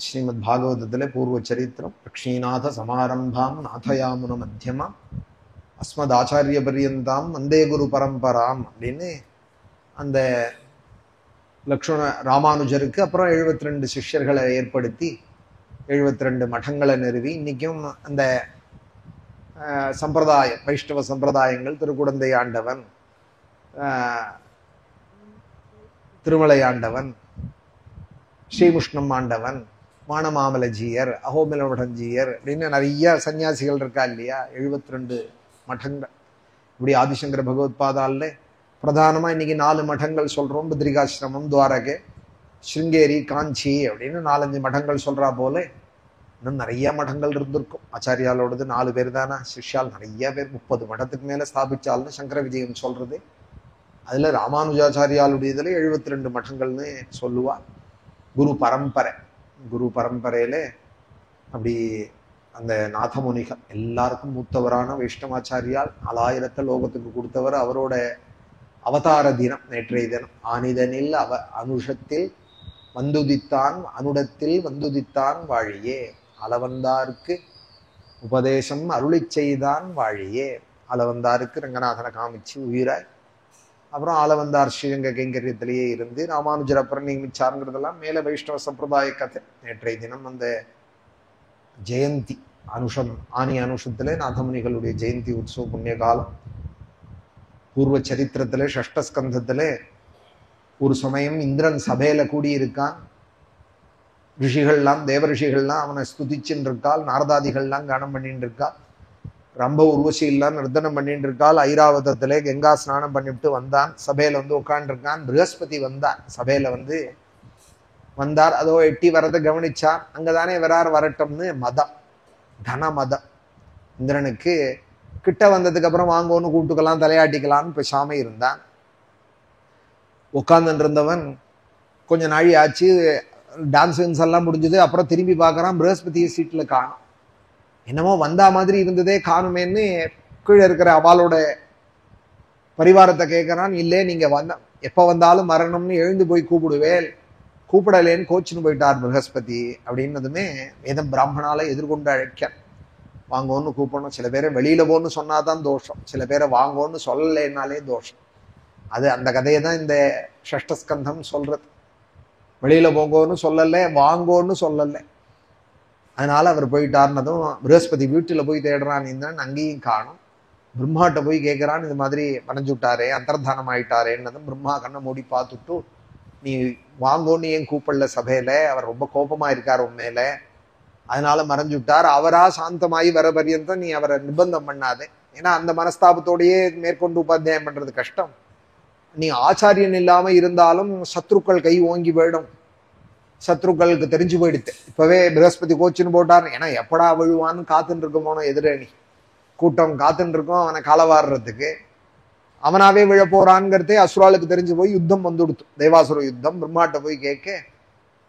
[SPEAKER 1] ஸ்ரீமத் பாகவதத்திலே பூர்வ சரித்திரம். லக்ஷ்மீநாத சமாரம்பாம் நாதயாமுன மத்தியமாம் அஸ்மத் ஆச்சாரிய பரியந்தாம் வந்தே குரு பரம்பராம் அப்படின்னு அந்த லக்ஷ்மண ராமானுஜருக்கு அப்புறம் 72 சிஷ்யர்களை ஏற்படுத்தி 72 மடங்களை நிறுவி இன்னைக்கும் அந்த சம்பிரதாயம், வைஷ்ணவ சம்பிரதாயங்கள், திருக்குடந்தை ஆண்டவன், திருமலை ஆண்டவன், ஸ்ரீமுஷ்ணம் ஆண்டவன், மானமாமலஜீயர், அகோமிலமடஞ்சியர் அப்படின்னு நிறைய சன்னியாசிகள் இருக்கா இல்லையா. 72 மடங்கள். இப்படி ஆதிசங்கர பகவத்பாதால பிரதானமா இன்னைக்கு 4 மடங்கள் சொல்றோம். பத்ரிகாசிரமம், துவாரகை, ஸ்ருங்கேரி, காஞ்சி அப்படின்னு 4-5 மடங்கள் சொல்றா போல இன்னும் நிறைய மடங்கள் இருந்திருக்கும். ஆச்சாரியாலோடது 4 பேர் தானே, சிஷ்யால் நிறைய பேர் 30 மடத்துக்கு மேல ஸ்தாபிச்சால்னு சங்கர விஜயம் சொல்றது. அதுல ராமானுஜாச்சாரியாலுடைய இதுல 72 மடங்கள்னு சொல்லுவா. குரு பரம்பரையில அப்படி அந்த நாதமுனிகள் எல்லாருக்கும் மூத்தவரான வைஷ்ணவாச்சாரியால் 4000 லோகத்துக்கு கொடுத்தவர். அவரோட அவதார தினம் நேற்றைய தினம். ஆனிதனில் அனுஷத்தில் வந்துதித்தான், அனுடத்தில் வந்துதித்தான் வாழியே, அளவந்தாருக்கு உபதேசம் அருளி செய்தான் வாழியே. அளவந்தாருக்கு ரங்கநாதனை காமிச்சு உயிராய், அப்புறம் ஆலவந்தார் ஸ்ரீரங்க கைங்கரியத்திலேயே இருந்து ராமானுஜர் அப்புறம் நியமிச்சாருங்கிறதெல்லாம் மேல வைஷ்ணவ சம்பிரதாய கதை. நேற்றைய தினம் அந்த ஜெயந்தி அனுஷம், ஆனி அனுஷத்துல நாதமுனிகளுடைய ஜெயந்தி உற்சவ புண்ணிய காலம். பூர்வ சரித்திரத்துல ஷஷ்டஸ்கந்தத்துல ஒரு சமயம் இந்திரன் சபையில கூடியிருக்கான். ரிஷிகள்லாம், தேவ ரிஷிகள்லாம் அவனை ஸ்துதிச்சுன்னு இருக்காள். நாரதாதிகள்லாம் கானம் பண்ணிட்டு இருக்காள். ரொம்ப உருவசி எல்லாம் நிர்தனம் பண்ணிட்டு இருக்காள். ஐராவதத்திலே கங்கா ஸ்நானம் பண்ணிவிட்டு வந்தான். சபையில வந்து உட்காண்டிருக்கான். ப்ரஹஸ்பதி வந்தான். சபையில வந்தார். அதோ எட்டி வரதை கவனிச்சான். அங்கதானே வரட்டும்னு மதம், தன மதம். இந்திரனுக்கு கிட்ட வந்ததுக்கு அப்புறம் வாங்கோன்னு கூப்பிட்டுக்கலாம், தலையாட்டிக்கலாம்னு பேசாம இருந்தான். உட்கார்ந்துட்டு இருந்தவன் கொஞ்ச நாழி ஆச்சு, டான்ஸ் எல்லாம் முடிஞ்சது. அப்புறம் திரும்பி பார்க்கறான், ப்ரஹஸ்பதியை சீட்ல காணும். என்னமோ வந்தா மாதிரி இருந்ததே காணுமேன்னு கீழே இருக்கிற அவளோட பரிவாரத்தை கேட்கறான். இல்லே, நீங்க எப்ப வந்தாலும் வரணும்னு எழுந்து போய் கூப்பிடலேன்னு கோச்சுன்னு போயிட்டார் ப்ரஹஸ்பதி அப்படின்னதுமே வேதம் பிராமணால எதிர்கொண்டு அழைக்க வாங்கோன்னு கூப்பிடணும். சில பேரை வெளியில போன்னு சொன்னாதான் தோஷம், சில பேரை வாங்கோன்னு சொல்லலைன்னாலே தோஷம். அது அந்த கதையை தான் இந்த ஷஷ்டஸ்கந்தம் சொல்றது. வெளியில போங்கோன்னு சொல்லல, வாங்கோன்னு சொல்லல. அதனால அவர் போயிட்டார்னதும் ப்ரஹஸ்பதி வீட்டுல போய் தேடுறான் இந்திரன், அங்கேயும் காணும். பிரம்மாட்ட போய் கேட்கிறான், இது மாதிரி மறைஞ்சு விட்டாரே, அந்தர்தானம் ஆயிட்டாரேன்னதும் பிரம்மா கண்ணை மூடி பார்த்துட்டு, நீ வாங்கோன்னு ஏன் கூப்பிடல சபையில, அவர் ரொம்ப கோபமா இருக்கார் உன் மேல, அதனால மறைஞ்சு விட்டார். அவரா சாந்தமாயி வர பரியந்தம் நீ அவரை நிர்பந்தம் பண்ணாதே. ஏன்னா அந்த மனஸ்தாபத்தோடையே மேற்கொண்டு உபாத்தியாயம் பண்றது கஷ்டம். நீ ஆச்சாரியன் இல்லாம இருந்தாலும் சத்ருக்கள் கை ஓங்கி போயிடும். சத்ருக்களுக்கு தெரிஞ்சு போயிடுது. இப்பவே ப்ரஹஸ்பதி கோச்சுன்னு போட்டார். ஏன்னா எப்படா விழுவான்னு காத்துன்னு இருக்க போனோம், எதிரணி கூட்டம் காத்துன்னு இருக்கோம் அவனை காலவாடுறதுக்கு. அவனாவே விழ போறான்ங்கிறதே அசுராளுக்கு தெரிஞ்சு போய் யுத்தம் வந்துடுத்து, தேவாசுர யுத்தம். பிரம்மாட்ட போய் கேட்க,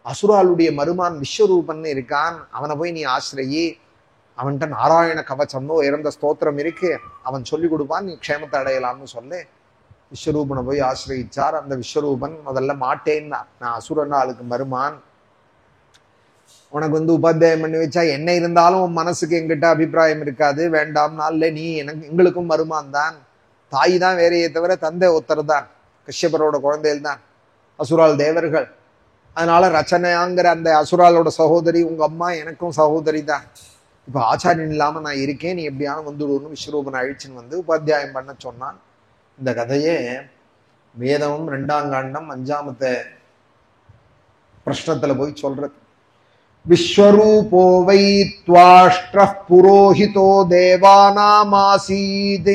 [SPEAKER 1] அசுராளுடைய மருமான் விஸ்வரூபன் இருக்கான், அவனை போய் நீ ஆசிரியை, அவன்கிட்ட நாராயண கவச்சம்னு இறந்த ஸ்தோத்திரம் இருக்கு, அவன் சொல்லி கொடுப்பான், நீ க்ஷேமத்தை அடையலாம்னு சொல்லு. விஸ்வரூபனை போய் ஆசிரியிச்சார். அந்த விஸ்வரூபன் முதல்ல மாட்டேன்னா, நான் அசுரன் ஆளுக்கு மருமான், உனக்கு உபாத்தியாயம் பண்ணி வச்சா என்ன இருந்தாலும் உன் மனசுக்கு எங்கிட்ட அபிப்பிராயம் இருக்காது, வேண்டாம்னா இல்லை, நீ எங்களுக்கும் மருமான் தான், தாய் தான் வேறையே தவிர தந்தை ஒருத்தர் தான், கஷ்யபரோட குழந்தைகள் தான் அசுரால் தேவர்கள். அதனால ரச்சனையாங்கிற அந்த அசுராலோட சகோதரி உங்க அம்மா எனக்கும் சகோதரி தான். இப்ப ஆச்சாரியன் இல்லாம நான் இருக்கேன், நீ எப்படியான வந்துடுன்னு விஸ்வரூபனை அழிச்சுன்னு உபாத்தியாயம் பண்ண சொன்னான். இந்த கதையே வேதமும் 2ஆம் காண்டம் 5ஆமத்த பிரஷ்னத்துல போய் சொல்றது. விஸ்வரூபோ வை த்வாஷ்ட்ரः புரோஹிதோ தேவானாமாசீத்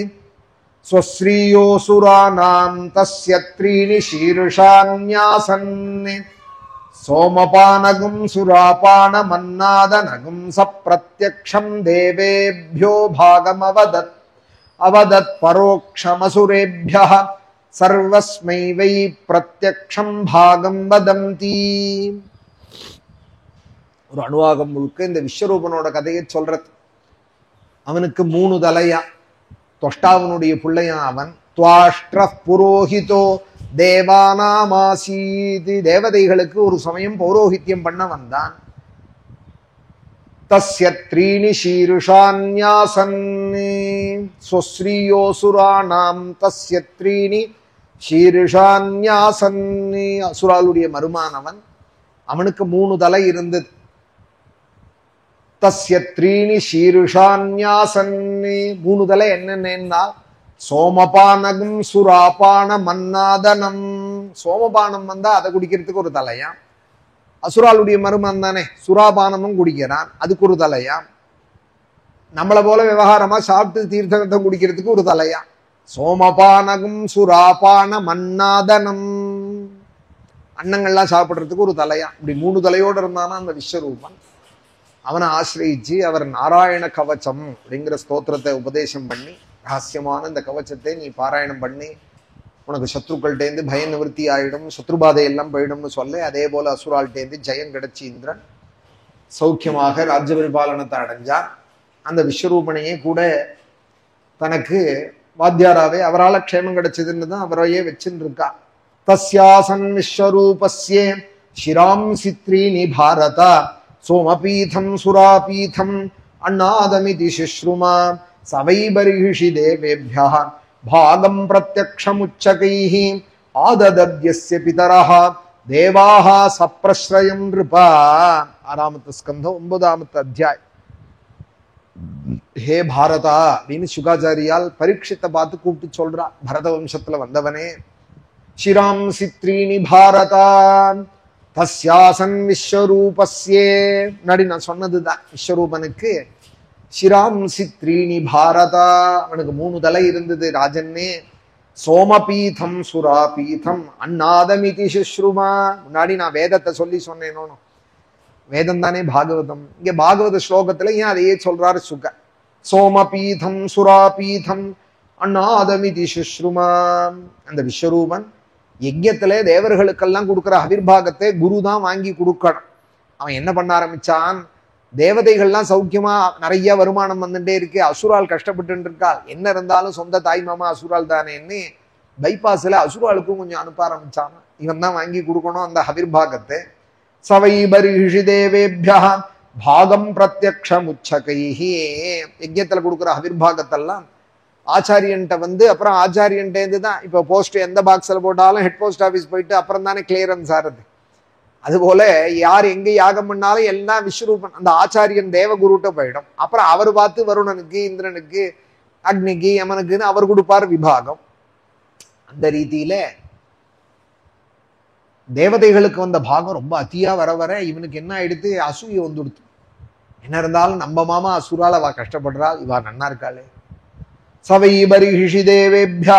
[SPEAKER 1] ஸ்வஸ்ரீயோசுராணாம் தஸ்ய த்ரீணி சீர்ஷான்யாசன் சோமபானகம் சுராபானமன்னாதனகம் சப்ரத்யக்ஷம் தேவேभ्यो பாகமவதத் அவதத் பரோக்ஷமசுரேभ्यः சர்வஸ்மை வை பிரத்யக்ஷம் பாகம் வதந்தி. ஒரு அணுவாகம் முழுக்க இந்த விஸ்வரூபனோட கதையை சொல்றது. அவனுக்கு 3 தலையா, தொஷ்டாவனுடைய பிள்ளையான் அவன். த்வாஷ்ட்ரः புரோஹிதோ தேவானாமாசீத், தேவதைகளுக்கு ஒரு சமயம் பௌரோஹித்யம் பண்ண வந்தான். தஸ்ய த்ரீணி சீருஷான்யாசன் ஸ்வஸ்ரீயோசுராணாம் தஸ்ய த்ரீணி சீருஷான்யாசன், அசுராளுடைய மருமானவன். அவனுக்கு 3 தலை இருந்தது. தஸ்ய த்ரீணி சீருஷான்யாசன், 3 தலை என்னென்னா சோமபானகம் சுராபான மன்னாதனம். சோமபானம் வந்தா அதை குடிக்கிறதுக்கு ஒரு தலையா, அசுராளுடைய மருமன் தானே, சுராபானமும் குடிக்கிறான், அதுக்கு ஒரு தலையா. நம்மளை போல விவகாரமா சாப்பிட்டு தீர்த்தம் குடிக்கிறதுக்கு ஒரு தலையா. சோமபானகம் சுராபான மன்னாதனம், அன்னங்கள்லாம் சாப்பிடுறதுக்கு ஒரு தலையா. இப்படி 3 தலையோடு இருந்தானா அந்த விஸ்வரூபன். அவனை ஆசிரியிச்சு அவர் நாராயண கவச்சம் அப்படிங்கிற ஸ்தோத்திரத்தை உபதேசம் பண்ணி, ரகசியமான இந்த கவச்சத்தை நீ பாராயணம் பண்ணி உனக்கு சத்ருக்கள்டேந்து பய நிவர்த்தி ஆயிடும், சத்ருபாதை எல்லாம் போயிடும்னு சொல்ல, அதே போல அசுரால்டேந்து ஜெயம் கிடைச்சி இந்திரன் சௌக்கியமாக ராஜ்ய பரிபாலனத்தை அடைஞ்சார். அந்த விஸ்வரூபனையே கூட தனக்கு வாத்தியாராவே அவரால் க்ஷேமம் கிடைச்சதுன்னு தான் அவரையே வச்சுன்னு இருக்கா. தஸ்யாசன் விஸ்வரூபஸ்யே சிராம்சி த்ரீணி பாரத சோமபீதம் சுராபீதம் அண்ணாதமிதி சுஷ்ருமா சவை பரிஷி தேவேभ्यः பாகம் பிரத்யக்ஷமுச்சகைः ஆததத்யஸ்ய பிதரः தேவாः சப்ரஸ்ரயம் நிருபா. 6ஆமத்த ஸ்கந்தம் 9ஆமத்த அத்தியாயம். ஹே பாரதா அப்படின்னு சுகாச்சாரியால் பரீட்சித்தை பார்த்து கூப்பிட்டு சொல்றா. பரத வம்சத்துல வந்தவனே, சிராம்சி த்ரீணி பாரதா தஸ்யாசன் விஸ்வரூபஸ்யே, முன்னாடி நான் சொன்னதுதான். விஸ்வரூபனுக்கு சிராம்சி த்ரீணி பாரதா, அவனுக்கு 3 தலை இருந்தது ராஜன்னே. சோமபீதம் சுராபீதம் அண்ணாதமிதி சுஷ்ருமா. முன்னாடி நான் வேதத்தை சொல்லி சொன்னேனோ, வேதம் தானே பாகவதம். இங்க பாகவத ஸ்லோகத்துல ஏன் அதையே சொல்றாரு சுக. சோமபீதம் சுராபீதம் அண்ணாதமிதி சுஷ்ருமா. அந்த விஸ்வரூபன் யஜ்யத்துல தேவர்களுக்கெல்லாம் கொடுக்குற அவிர்பாகத்தை குரு தான் வாங்கி கொடுக்கணும். அவன் என்ன பண்ண ஆரம்பிச்சான், தேவதைகள்லாம் சௌக்கியமா நிறைய வருமானம் வந்துட்டே இருக்கு, அசுரால் கஷ்டப்பட்டு இருக்காள், என்ன இருந்தாலும் சொந்த தாய் மாமா அசுரால் தானேன்னு பைபாஸ்ல அசுராளுக்கும் கொஞ்சம் அனுப்ப ஆரம்பிச்சான். இவன் தான் வாங்கி கொடுக்கணும் அந்த அவிர்பாகத்தை. சவை பரிஷி தேவேभ्यः பாகம் பிரத்யக்ஷம் உச்சகைஹி. யஜ்யத்துல கொடுக்குற அவிர்பாகத்தெல்லாம் ஆச்சாரியன்ட்ட வந்து அப்புறம் ஆச்சாரியன்ட்டேருந்து தான் இப்போ போஸ்ட் எந்த பாக்ஸில் போட்டாலும் ஹெட் போஸ்ட் ஆஃபீஸ் போயிட்டு அப்புறம் தானே கிளியரன்ஸ் ஆறுது. அதுபோல யார் எங்க யாகம் பண்ணாலும் எல்லாம் விஸ்வரூபன் அந்த ஆச்சாரியன் தேவகுருட்ட போயிடும். அப்புறம் அவர் பார்த்து வருணனுக்கு இந்திரனுக்கு அக்னிக்கு யமனுக்குன்னு அவர் கொடுப்பார் விபாகம். அந்த ரீதியில தேவதைகளுக்கு வந்த பாகம் ரொம்ப அத்தியா வர வர இவனுக்கு என்ன ஆயிடுத்து, அசூய வந்துடுத்து. என்ன இருந்தாலும் நம்ம மாமா அசுரால் அவ கஷ்டப்படுறாள், இவா நன்னா இருக்காளே. சவை பரிஹிஷி தேவேபியா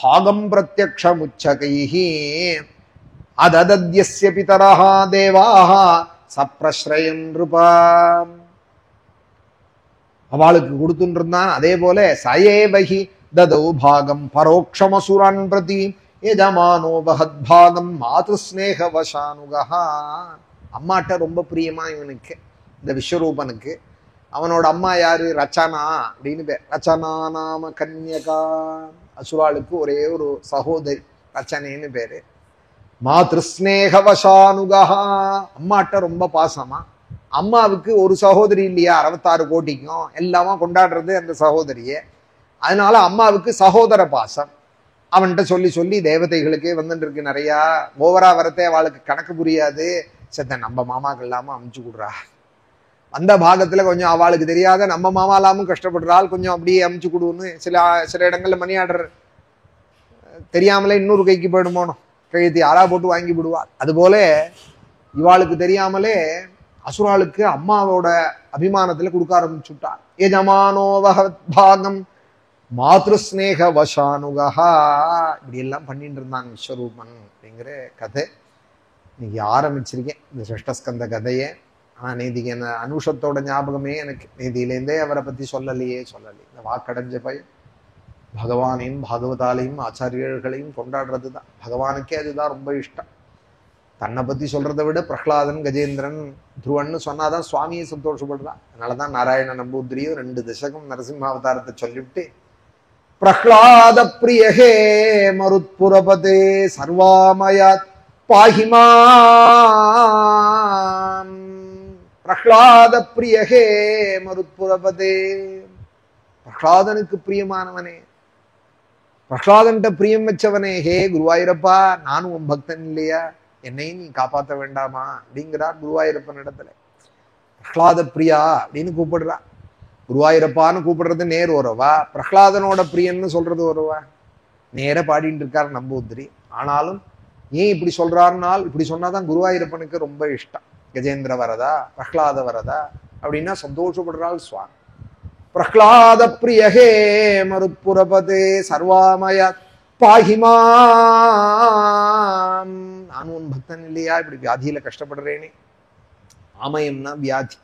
[SPEAKER 1] பாகம் பிரத்யக்ஷமுச்சகைஹி அததத்யஸ்ய பிதரஹ தேவாஹ சப்ரஸ்ரயன் நிருபாம். அவளுக்கு கொடுத்துட்டு இருந்தான். அதே போல சயேவஹி ததௌ பாகம் பரோக்ஷமசுரான் பிரதி யஜமானோ பஹத்பாகம் மாத்ருஸ்நேக வசானுகஹ. அம்மாட்ட ரொம்ப பிரியமா இவனுக்கு, இந்த விஸ்வரூபனுக்கு. அவனோட அம்மா யாரு? ரச்சனா அப்படின்னு பேர். ரச்சனா நாம கன்யகா. அசுராளுக்கு ஒரே ஒரு சகோதரி ரச்சனேன்னு பேரு. மாத்ருஸ்நேக வசானுகா. அம்மாட்ட ரொம்ப பாசமா. அம்மாவுக்கு ஒரு சகோதரி இல்லையா, 66 கோடிக்கும் எல்லாமா கொண்டாடுறது அந்த சகோதரியே. அதனால அம்மாவுக்கு சகோதர பாசம். அவன்கிட்ட சொல்லி சொல்லி தேவதைகளுக்கே வந்துட்டு இருக்கு நிறையா. ஓவரா வரத்தே அவளுக்கு கணக்கு புரியாது. சத்த நம்ம மாமாக்கு இல்லாம அமுச்சு கொடுறா. அந்த பாகத்துல கொஞ்சம் அவளுக்கு தெரியாத நம்ம மாமாலாமும் கஷ்டப்படுறாள், கொஞ்சம் அப்படியே அமுச்சு கொடுன்னு சில இடங்கள்ல மணி ஆர்டர் தெரியாமலே இன்னொரு கைக்கு போயிடுமோனோ கழுத்தி ஆளா போட்டு வாங்கி விடுவாள். அதுபோல இவாளுக்கு தெரியாமலே அசுராளுக்கு அம்மாவோட அபிமானத்துல கொடுக்க ஆரம்பிச்சுட்டார். யஜமானோவஹ பாகம் மாத்ருஸ்நேக வசானுகா. இப்படி எல்லாம் பண்ணிட்டு இருந்தாங்க விஸ்வரூபன் அப்படிங்கிற கதை இன்னைக்கு ஆரம்பிச்சிருக்கேன், இந்த சஷ்டஸ்கந்த கதையை. ஆனா நேதிக்கு என்ன அனுஷத்தோட ஞாபகமே எனக்கு நேதியிலேருந்தே அவரை பத்தி சொல்லலையே. இந்த வாக்கடைஞ்ச பையன் பகவானையும் பாகவதாலையும் ஆச்சாரியர்களையும் கொண்டாடுறது தான். பகவானுக்கே அதுதான் ரொம்ப இஷ்டம். தன்னை பத்தி சொல்றதை விட பிரஹ்லாதன் கஜேந்திரன் துருவன்னு சொன்னாதான் சுவாமியை சந்தோஷப்படுறான். அதனாலதான் நாராயண நம்பூதிரியும் 2 தசகம் நரசிம்மாவதாரத்தை சொல்லிவிட்டு பிரஹ்லாத பிரியஹே மருத்புரபதே சர்வாமயாத் பாஹிமாம். பிரஹ்லாத பிரியஹே மருத்புரபதே. பிரஹ்லாதனுக்கு பிரியமானவனே, பிரஹ்லாதன்ட்ட பிரியம் வச்சவனே, ஹே குருவாயூரப்பா, நானும் உன் பக்தன் இல்லையா, என்னையும் நீ காப்பாற்ற வேண்டாமா அப்படிங்கிறார் குருவாயூரப்பன் இடத்துல. பிரஹ்லாத பிரியா அப்படின்னு கூப்பிடுறா. குருவாயூரப்பான்னு கூப்பிடுறது நேர் ஒருவா, பிரஹ்லாதனோட பிரியன்னு சொல்றது ஒருவா. நேர பாடிட்டு இருக்கார் நம்பூதிரி. ஆனாலும் ஏன் இப்படி சொல்றாருனால், இப்படி சொன்னாதான் குருவாயூரப்பனுக்கு ரொம்ப இஷ்டம். கஜேந்திர வரதா பிரஹ்லாத வரதா அப்படின்னா சந்தோஷப்படுறாள் சுவாமி. பிரஹ்லாத பிரியஹே மருத்புரபதே சர்வாமய பாஹிமாம். நானும் உன் பக்தன் இல்லையா, இப்படி வியாதியில கஷ்டப்படுறேனே. ஆமயம்னா வியாதி,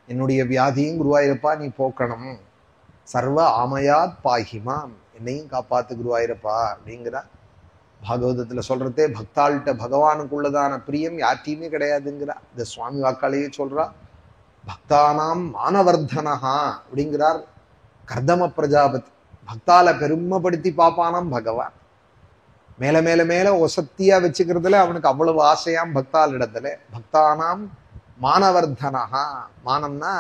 [SPEAKER 1] என்னுடைய வியாதியும் குருவாயூரப்பா நீ போக்கணும். சர்வ ஆமயாத் பாஹிமாம், என்னையும் காப்பாத்து குருவாயூரப்பா அப்படிங்கிறா. பாகவதத்துல சொல்றதே பக்தாள்கிட்ட பகவானுக்குள்ளதான பிரியம் யார்ட்டையுமே கிடையாதுங்கிறா. இந்த சுவாமி வாக்காலேயே சொல்றா. பக்தானாம் மானவர்தனஹா அப்படிங்கிறார் கர்தம பிரஜாபதி. பக்தால பெருமைப்படுத்தி பாப்பானாம் பகவான். மேல மேல மேல ஒசத்தியா வச்சுக்கிறதுல அவனுக்கு அவ்வளவு ஆசையாம் பக்தால் இடத்துல. பக்தானாம் மானவர்தனஹா. மானம்னா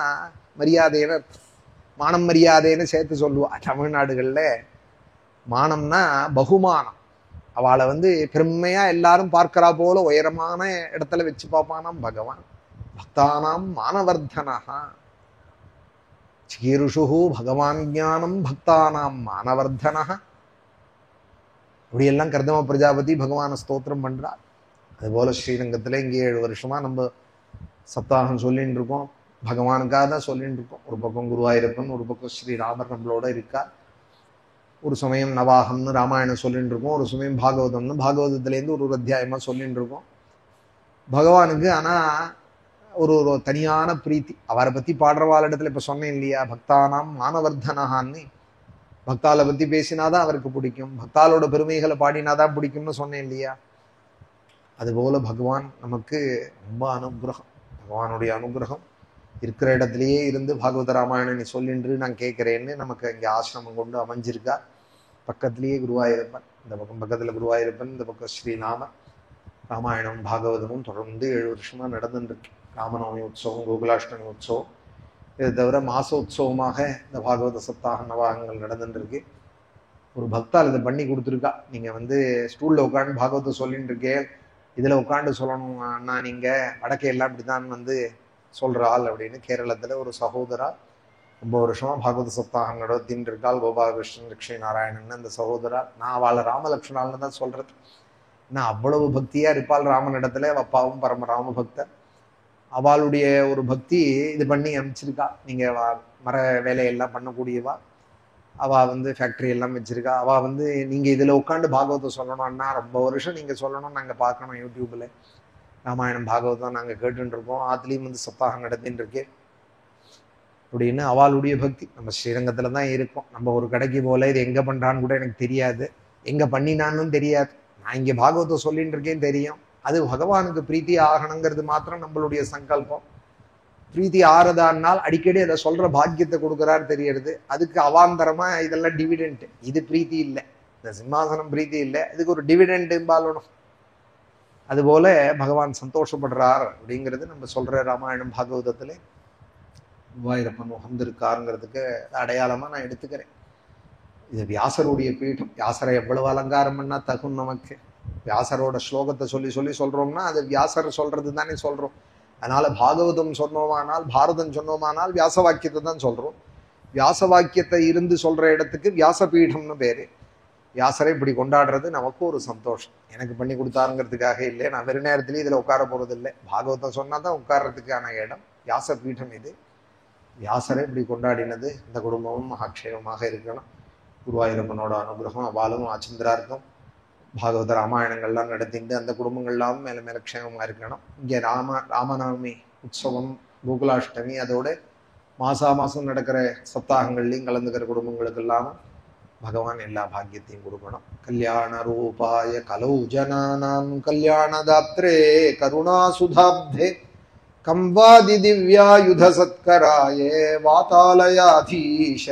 [SPEAKER 1] மரியாதைன்னு, மானம் மரியாதைன்னு சேர்த்து சொல்லுவா தமிழ்நாடுகள்ல. மானம்னா பகுமானம். அவளை பெருமையா எல்லாரும் பார்க்கிறா போல உயரமான இடத்துல வச்சு பார்ப்பானாம் பகவான். பக்தானாம் மானவர்தனஹா. சிகீருஷு பகவான் ஞானம் பக்தானாம் மானவர்தனஹா. அப்படியெல்லாம் கர்தம பிரஜாபதி பகவான ஸ்தோத்திரம் பண்றார். அதுபோல ஸ்ரீரங்கத்துல இங்கே 7 வருஷமா நம்ம சப்தாகம் சொல்லிட்டு இருக்கோம். பகவானுக்காக தான் சொல்லிட்டு இருக்கோம். ஒரு பக்கம் குருவாயூரப்பன், ஒரு பக்கம் ஸ்ரீராமர் நம்மளோட இருக்கார். ஒரு சமயம் நவாகம்னு ராமாயணம் சொல்லிட்டு இருக்கோம், ஒரு சமயம் பாகவதம்னு பாகவதத்துலேருந்து ஒரு அத்தியாயமா சொல்லிட்டு இருக்கோம். பகவானுக்கு ஆனா ஒரு தனியான பிரீத்தி. அவரை பத்தி பாடுறவாள் இடத்துல இப்ப சொன்னேன் இல்லையா, பக்தானாம் மானவர்தனஹான்னு. பக்தாலை பத்தி பேசினாதான் அவருக்கு பிடிக்கும், பக்தாலோட பெருமைகளை பாடினாதான் பிடிக்கும்னு சொன்னேன் இல்லையா. அதுபோல பகவான் நமக்கு ரொம்ப அனுகிரகம். பகவானுடைய அனுகிரகம் இருக்கிற இடத்துலயே இருந்து பாகவத ராமாயணம் நீ சொல்லின்று நான் கேட்கிறேன்னு நமக்கு இங்கே ஆசிரமம் கொண்டு அமைஞ்சிருக்கா. பக்கத்திலேயே குருவாயூரப்பன், இந்த பக்கம் பக்கத்துல குருவாயூரப்பன், இந்த பக்கம் ஸ்ரீராமர். ராமாயணம் பாகவதமும் தொடர்ந்து 7 வருஷமா நடந்துருக்கு. ராமநவமி உற்சவம், கோகுலாஷ்டமி உற்சவம், இதை தவிர மாச உற்சவமாக இந்த பாகவத சப்தாக நவாகங்கள் நடந்துருக்கு. ஒரு பக்தால் இதை பண்ணி கொடுத்துருக்கா. நீங்கள் ஸ்டூலில் உட்காந்து பாகவத்தை சொல்லிட்டு இருக்கே, இதில் உட்காந்து சொல்லணும் அண்ணா, நீங்கள் வடக்கையெல்லாம் இப்படிதான் சொல்கிற ஆள் அப்படின்னு கேரளத்தில் ஒரு சகோதரா ரொம்ப வருஷமாக பாகவத சப்தாகம் நடத்தின்னு இருக்காள். கோபாலகிருஷ்ணன் லட்சுமி நாராயணன் அந்த சகோதரா. நான் அவளை ராமலக்ஷ்மணால்னு தான் சொல்கிறது. நான் அவ்வளவு பக்தியாக இருப்பாள் ராமனிடத்துல. அப்பாவும் பரம ராம பக்தர். அவளுடைய ஒரு பக்தி இது பண்ணி அனுப்பிச்சிருக்கா. நீங்கள் மர வேலையெல்லாம் பண்ணக்கூடியவா. அவள் ஃபேக்ட்ரி எல்லாம் வச்சிருக்கா. அவள் நீங்கள் இதில் உட்காந்து பாகவத்தை சொல்லணும்னா ரொம்ப வருஷம் நீங்கள் சொல்லணும், நாங்கள் பார்க்கணும் யூடியூப்பில் ராமாயணம் பாகவதம் நாங்கள் கேட்டுருக்கோம். ஆத்துலேயும் சப்தாகம் நடத்தின்னு இருக்கே அப்படின்னு அவளுடைய பக்தி. நம்ம ஸ்ரீரங்கத்தில் தான் இருக்கோம். நம்ம ஒரு கடைக்கு போல இது எங்கே பண்ணுறான்னு கூட எனக்கு தெரியாது, எங்கே பண்ணினான்னு தெரியாது. நான் இங்கே பாகவத்தை சொல்லிட்டு இருக்கேன் தெரியும். அது பகவானுக்கு பிரீத்தி ஆகணுங்கிறது மாத்திரம் நம்மளுடைய சங்கல்பம். பிரீத்தி ஆறதானால் அடிக்கடி அதை சொல்ற பாக்கியத்தை கொடுக்குறாரு தெரியறது. அதுக்கு அவாந்தரமா இதெல்லாம் டிவிடெண்ட். இது பிரீத்தி இல்லை, இந்த சிம்மாசனம் பிரீத்தி இல்லை, இதுக்கு ஒரு டிவிடெண்ட் பாலணும். அதுபோல பகவான் சந்தோஷப்படுறார் அப்படிங்கிறது நம்ம சொல்ற ராமாயணம் பாகவதத்துல குருவாயூரப்பன் உகந்திருக்காருங்கிறதுக்கு அடையாளமா நான் எடுத்துக்கிறேன். இது வியாசருடைய பீடம். வியாசரை எவ்வளவு அலங்காரம் பண்ணா தகும் நமக்கு. வியாசரோட ஸ்லோகத்தை சொல்லி சொல்லி சொல்றோம்னா அது வியாசர் சொல்றது தானே சொல்றோம். அதனால பாகவதம் சொன்னோமானால், பாரதம் சொன்னோமானால் வியாச வாக்கியத்தை தான் சொல்றோம். வியாச வாக்கியத்தை இருந்து சொல்ற இடத்துக்கு வியாசபீடம்னு பேரு. வியாசரை இப்படி கொண்டாடுறது நமக்கு ஒரு சந்தோஷம். எனக்கு பண்ணி கொடுத்தாருங்கிறதுக்காக இல்லை, நான் வெறு நேரத்திலேயே இதுல உட்கார போறது இல்லை. பாகவதம் சொன்னா தான் உட்கார்றதுக்கான இடம் வியாசபீடம் இது. வியாசரை இப்படி கொண்டாடினது இந்த குடும்பமும் மகாட்சேமமாக இருக்கணும். குருவாயூரப்பனோட அனுகிரகம் அவாலும் ஆச்சந்திரார்த்தம். பாகவத ராமாயணங்கள்லாம் நடத்திட்டு அந்த குடும்பங்கள்லாம் மேல மேல க்ஷேமமா இருக்கணும். இங்கே ராமநவமி உற்சவம், கோகுலாஷ்டமி, அதோட மாசம் நடக்கிற சப்தாகங்கள்லையும் கலந்துக்கிற குடும்பங்களுக்கெல்லாம் பகவான் எல்லா பாக்கியத்தையும் கொடுக்கணும். கல்யாண ரூபாய கலௌ ஜனானாம் கல்யாணதாத்ரே கருணாசுதாப்தே கம்வாதி திவ்யாயுத சத்கராயே வாதாலயாதீஷ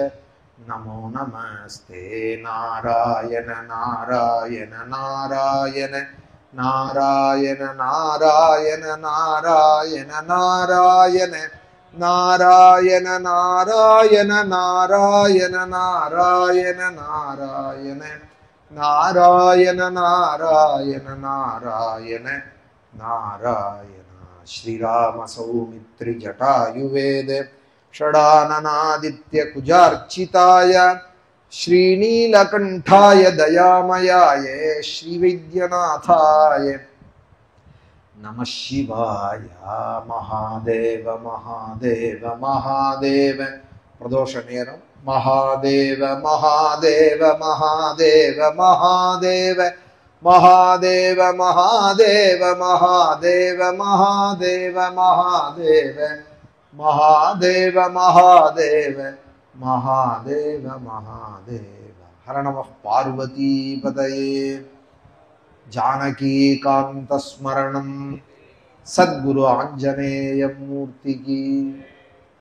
[SPEAKER 1] நமோ நமஸ்தே. நாராயண நாராயண நாராயண நாராயண நாராயண நாராயண நாராயண நாராயண நாராயண நாராயண நாராயண நாராயண நாராயண நாராயண நாராயண நாராயண. ஸ்ரீராம சௌமித்ரி ஜட்டாயுவேத ஷடானனாதித்ய குஜார்ச்சிதாய ஸ்ரீநீலகண்டாய தயாமயாய ஸ்ரீவித்யநாதாய நம சிவாய. மகாதேவ மகாதேவ மகாதேவ. பிரதோஷ நேரம். மகாதேவ மகாதேவ மகாதேவ மகாதேவ மகாதேவ மகாதேவ மகாதேவ மகாதேவ மகாதேவ மகாதேவ மகாதேவ மகாதேவ மகாதேவ. ஹர நம பார்வதி பதயே. ஜானகீகாந்த ஸ்மரணம். சத்குரு ஆஞ்சநேய மூர்த்தி கி.